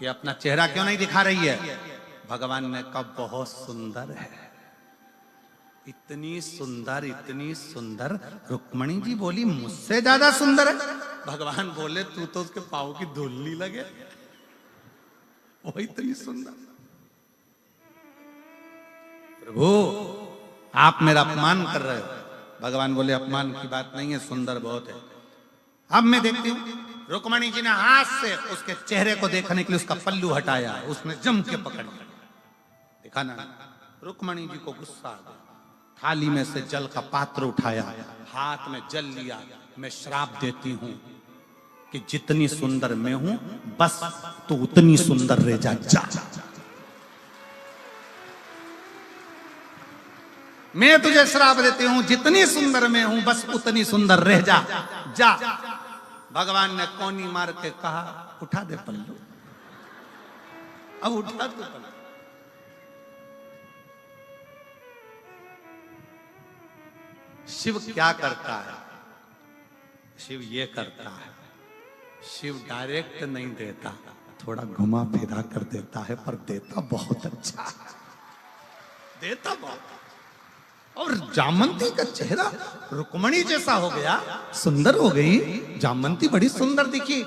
ये अपना चेहरा क्यों नहीं दिखा रही है? भगवान ने कहा, बहुत सुंदर है, इतनी सुंदर, इतनी सुंदर। रुक्मणी जी बोली, मुझसे ज्यादा सुंदर है? भगवान बोले, तू तो उसके पांव की धूल नहीं लगे, वो इतनी सुंदर। प्रभु आप मेरा अपमान कर रहे हो। भगवान बोले, अपमान की बात नहीं है, सुंदर बहुत है। अब मैं देखती हूँ। रुक्मणी जी ने हाथ से उसके चेहरे को देखने के लिए उसका पल्लू हटाया, उसने जम के पकड़ लिया। देखा ना, रुक्मणी जी को गुस्सा आ गया। थाली में से जल का पात्र उठाया, हाथ में जल लिया। मैं श्राप देती हूं कि जितनी सुंदर मैं हूं, बस तू उतनी सुंदर रह जा। मैं तुझे श्राप देती हूं, जितनी सुंदर मैं हूं, बस उतनी सुंदर रह जा। भगवान ने कोनी मार के कहा, उठा दे पल्लू। अब उठा दे पल्लू। शिव क्या करता है? शिव ये करता है, शिव डायरेक्ट नहीं देता, थोड़ा घुमा फिरा कर देता है, पर देता बहुत अच्छा, देता बहुत। और जामवंती का चेहरा रुक्मणी जैसा हो गया, सुंदर हो गई। जामवंती बड़ी सुंदर दिखी।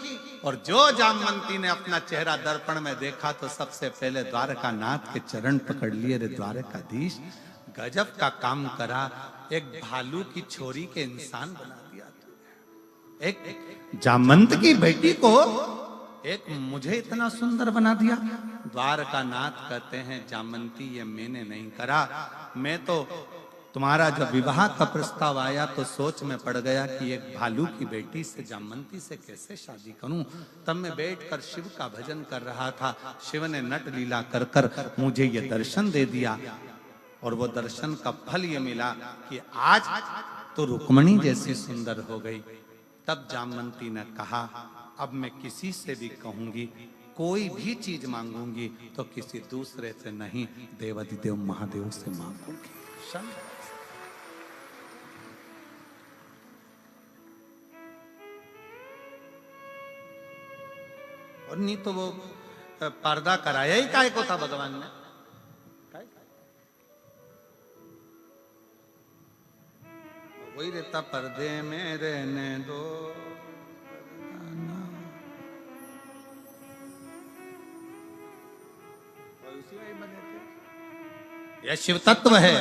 और जो जामवंती ने अपना चेहरा दर्पण में देखा, तो सबसे पहले द्वारकानाथ के चरण पकड़ लिए। रे द्वारकाधीश, गजब का काम करा, एक भालू की छोरी के इंसान बना दिया। एक जामवंत की बेटी को एक मुझे इतना सुंदर बना दिया। द्वारकानाथ कहते हैं, जामवंती ये मैंने नहीं करा, मैं तो तुम्हारा जब विवाह का प्रस्ताव आया तो सोच में पड़ गया कि एक भालू की बेटी से, जामवंती से कैसे शादी करूं। तब मैं बैठकर शिव का भजन कर रहा था। शिव ने नट लीला कर कर मुझे ये दर्शन दे दिया, और वो दर्शन का फल ये मिला कि आज तो रुक्मणी जैसी सुंदर हो गई। तब जामवंती ने कहा, अब मैं किसी से भी कहूंगी, कोई भी चीज मांगूंगी तो किसी दूसरे से नहीं, देवाधिदेव महादेव से मांगूंगी। और नहीं तो वो पर्दा कराया ही काय को था भगवान ने। वही रहता, पर्दे में रहने दो। यह शिव तत्व है,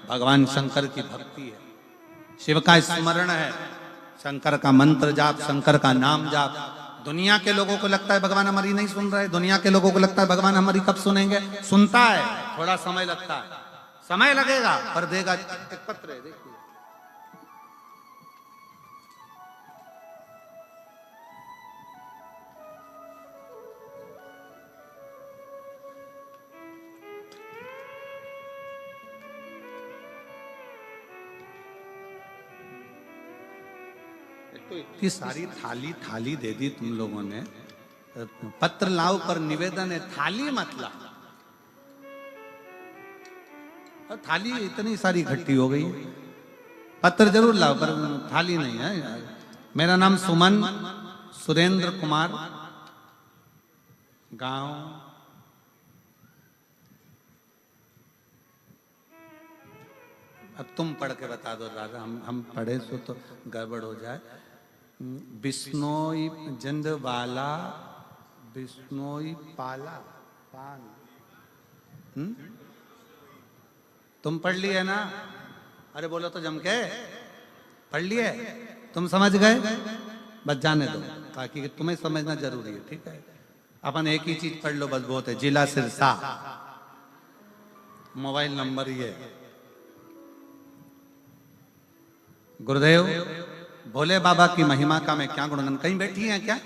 भगवान शंकर की भक्ति है, शिव का स्मरण है, शंकर का मंत्र जाप, शंकर का नाम जाप। दुनिया के लोगों को लगता है भगवान हमारी नहीं सुन रहे, दुनिया के लोगों को लगता है भगवान हमारी कब सुनेंगे। सुनता है, थोड़ा समय लगता है, समय लगेगा पर देगा। एक पत्र है, देखिए, तो इतनी सारी थाली दे दी तुम लोगों ने। पत्र लाओ पर निवेदन है, थाली मत लाओ। थाली इतनी सारी इकट्ठी हो गई, पत्र जरूर लाओ पर थाली नहीं है। मेरा नाम सुमन सुरेंद्र कुमार, गांव अब तुम पढ़ के बता दो राजा, हम पढ़े तो गड़बड़ हो जाए। बिश्नोई जिंद वाला बिश्नोई पाला पान। तुम पढ़ लिए ना? अरे बोलो तो जम के, पढ़ लिए? तुम समझ गए? बस जाने दो, ताकि तुम्हें समझना जरूरी है, ठीक है? अपन एक ही चीज पढ़ लो बस बहुत है। जिला सिरसा, मोबाइल नंबर ये। गुरुदेव भोले बाबा की महिमा का मैं क्या गुणगान। कहीं बैठी हैं क्या?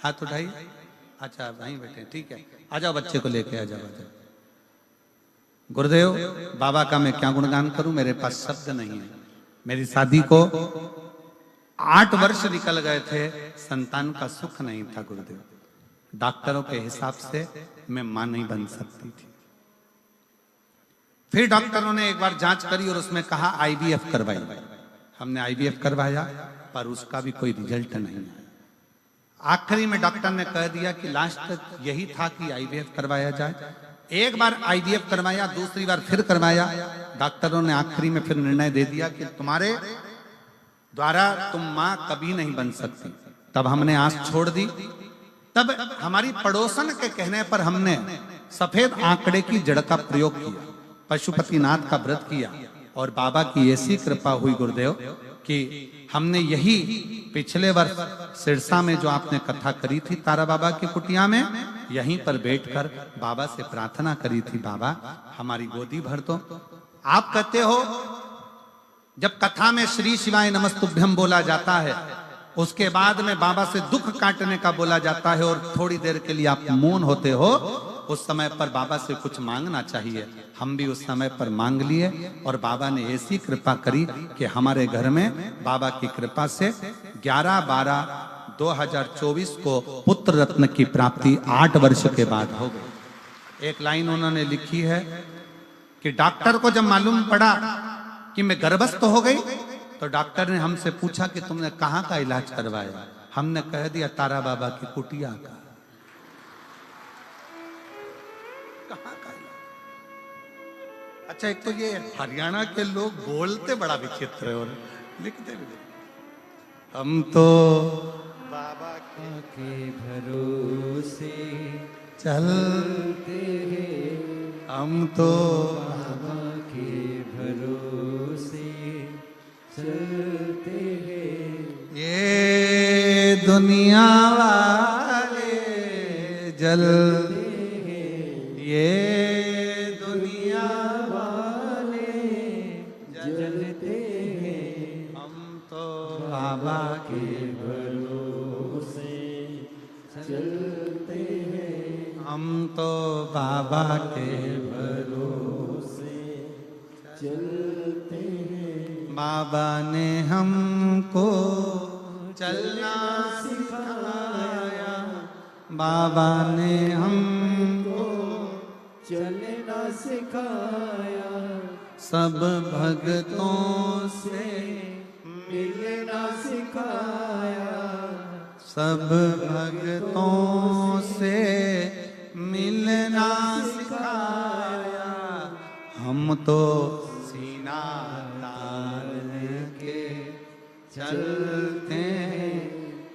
हाथ उठाई। अच्छा वहीं बैठे हैं, ठीक है। आ जाओ बच्चे को लेके, आ जाओ आ जाओ। गुरुदेव बाबा का मैं क्या गुणगान करूं, मेरे पास शब्द नहीं है। मेरी शादी को 8 वर्ष निकल गए थे, संतान का सुख नहीं था गुरुदेव। डॉक्टरों के हिसाब से मैं मां नहीं बन सकती थी। फिर डॉक्टरों ने एक बार जांच करी और उसमें कहा आईवीएफ करवाई। हमने आईवीएफ करवाया पर उसका भी कोई रिजल्ट नहीं आया। आखिरी में डॉक्टर ने कह दिया कि लास्ट यही था कि आईवीएफ करवाया जाए। एक बार आईवीएफ करवाया, दूसरी बार फिर करवाया। डॉक्टरों ने आखिरी में फिर निर्णय दे दिया कि तुम्हारे द्वारा तुम मां कभी नहीं बन सकती। तब हमने आस छोड़ दी। तब हमारी पड़ोसन के कहने पर हमने सफेद आंकड़े की जड़ का प्रयोग किया, पशुपतिनाथ का व्रत किया और बाबा की ऐसी कृपा हुई गुरुदेव कि हमने यही पिछले वर्ष सिरसा में जो आपने कथा करी थी तारा बाबा की कुटिया में, यहीं पर बैठकर बाबा से प्रार्थना करी थी, बाबा हमारी गोदी भर दो। आप कहते हो जब कथा में श्री शिवाय नमस्तुभ्यम बोला जाता है, उसके बाद में बाबा से दुख काटने का बोला जाता है और थोड़ी देर के लिए आप मौन होते हो, उस समय पर बाबा से कुछ मांगना चाहिए। हम भी उस समय पर मांग लिए और बाबा ने ऐसी कृपा करी कि हमारे घर में बाबा की कृपा से 11/12/2024 को पुत्र रत्न की प्राप्ति 8 वर्ष के बाद हो गई। एक लाइन उन्होंने लिखी है कि डॉक्टर को जब मालूम पड़ा कि मैं गर्भस्थ हो गई तो डॉक्टर ने हमसे पूछा कि तुमने कहाँ का इलाज करवाया। हमने कह दिया तारा बाबा की कुटिया का। कहाँ का इलाज? अच्छा एक तो ये हरियाणा के लोग बोलते बड़ा विचित्र है और लिखते भी। हम तो बाबा के भरोसे चलते हैं, हम तो बाबा के भरोसे चलते हैं। ये दुनिया वाले जलते हैं, ये दुनिया वाले जलते हैं, हम तो बाबा के भरोसे चलते हैं, हम तो बाबा के भरोसे चलते हैं। बाबा ने हमको चलना सिखाया, बाबा ने हमको चलना सिखाया, सब भक्तों से मिलना सिखाया, सब भक्तों से मिलना सिखाया। हम तो सीना तान के चलते हैं,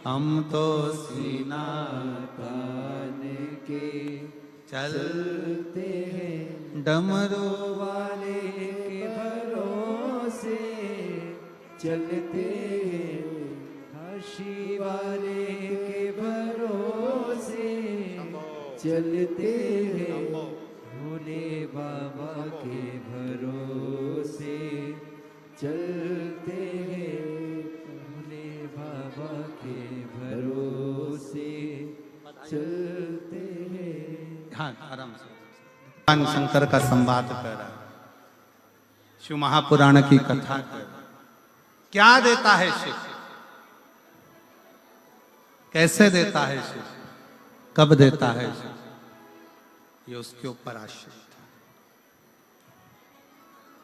हम तो सीना तान के चलते हैं। डमरू वाले के भरोसे चलते हैं, काशी वाले के भरोसे चलते हैं, भोले बाबा के भरोसे चलते हैं, भोले बाबा के भरोसे चलते हैं। हाँ आराम से। भगवान शंकर का संवाद कर रहा है, शिव महापुराण की कथा कर रहा है। क्या देता है शिव, कैसे देता है शिव, कब देता है शिव, ये उसके ऊपर आश्रित है।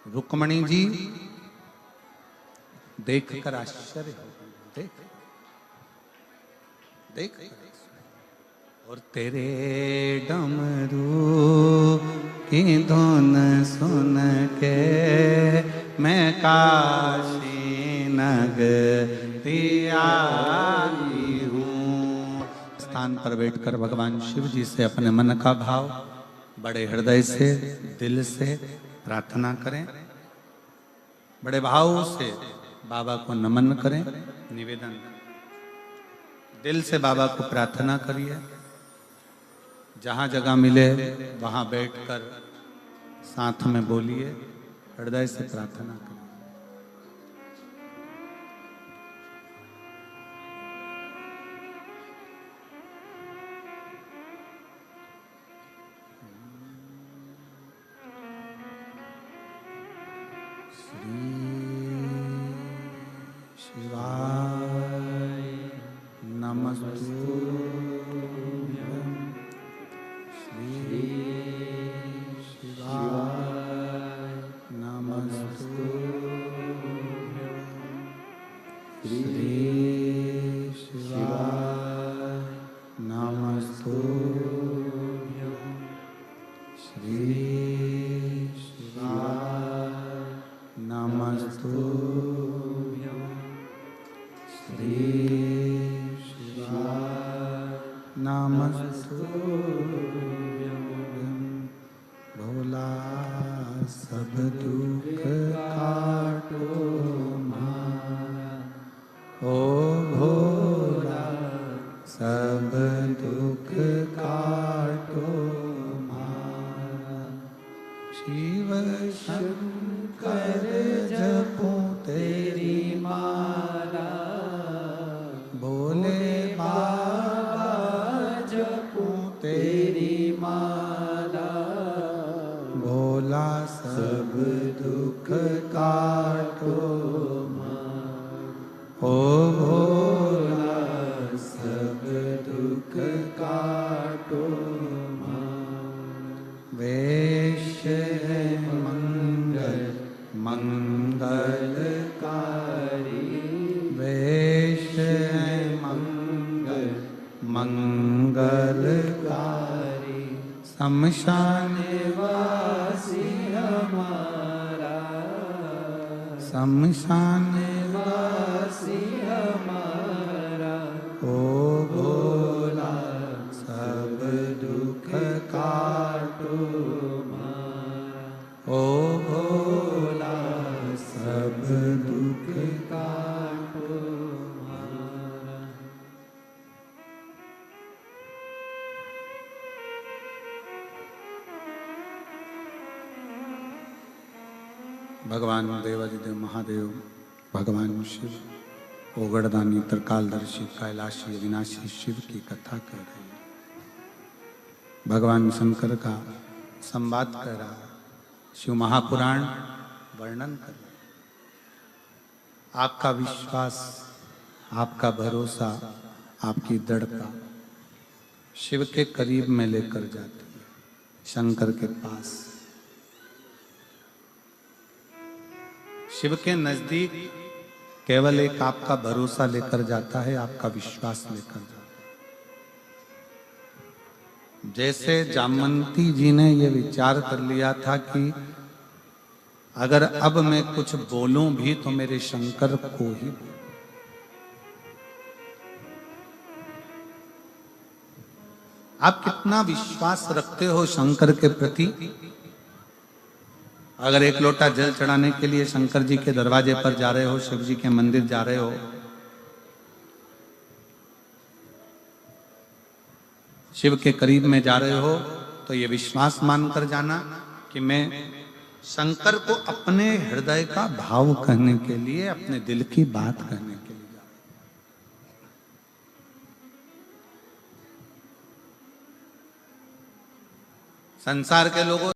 रुक्मणी जी देखकर आश्चर्य हो गई, देख देख और तेरे डमरू की धुन सुन के मैं काशी नगरी आई हूँ। स्थान पर बैठकर भगवान शिव जी से अपने मन का भाव बड़े हृदय से, दिल से प्रार्थना करें। बड़े भाव से बाबा को नमन करें, निवेदन दिल से बाबा को प्रार्थना करिए। जहाँ जगह मिले वहाँ बैठकर साथ में बोलिए, हृदय से प्रार्थना करें। शिवाय नमस्तुभ्यं। श्री शिवाय नमस्तुभ्यं। श्री शिवाय नमस्तुभ्यं। श्री शिवाय नमस्तुभ्यं। श्री शिवाय नमस्तुभ्यं। भोला सब दुख काटो मारा, ओ भोला सब दुख काटो मारा। शिव शंकर जपो तेरी माला, भोले बाबा जपो तेरी माला। भोला सब दुख काटो मारा, ओ भोला सब दुख काटो मारा। वैश्य है मंगल मंगलकारी, वैश्य है मंगल मंगलकारी। शमशान वासी हमारा, शमशान वासी हमारा। ओ भोला सब दुख काटो मारा, ओ भोला सब दुख काटो मारा। भगवान देवाधिदेव महादेव, भगवान शिव ओगड़दानी त्रिकालदर्शी कैलाशी अविनाशी शिव की कथा कर रहे हैं। भगवान शंकर का संवाद कर रहा है, शिव महापुराण वर्णन कर रहा है। आपका विश्वास, आपका भरोसा, आपकी दृढ़ता शिव के करीब में लेकर जाती है, शंकर के पास। शिव के नजदीक केवल एक आपका भरोसा लेकर जाता है, आपका विश्वास लेकर जाता है। जैसे जामवंती जी ने यह विचार कर लिया था कि अगर अब मैं कुछ बोलूं भी तो मेरे शंकर को ही। आप कितना विश्वास रखते हो शंकर के प्रति? अगर एक लोटा जल चढ़ाने के लिए शंकर जी के दरवाजे पर जा रहे हो, शिव जी के मंदिर जा रहे हो, शिव के करीब में जा रहे हो, तो ये विश्वास मानकर जाना कि मैं शंकर को अपने हृदय का भाव कहने के लिए, अपने दिल की बात कहने के लिए जा रहे हो। संसार के लोगों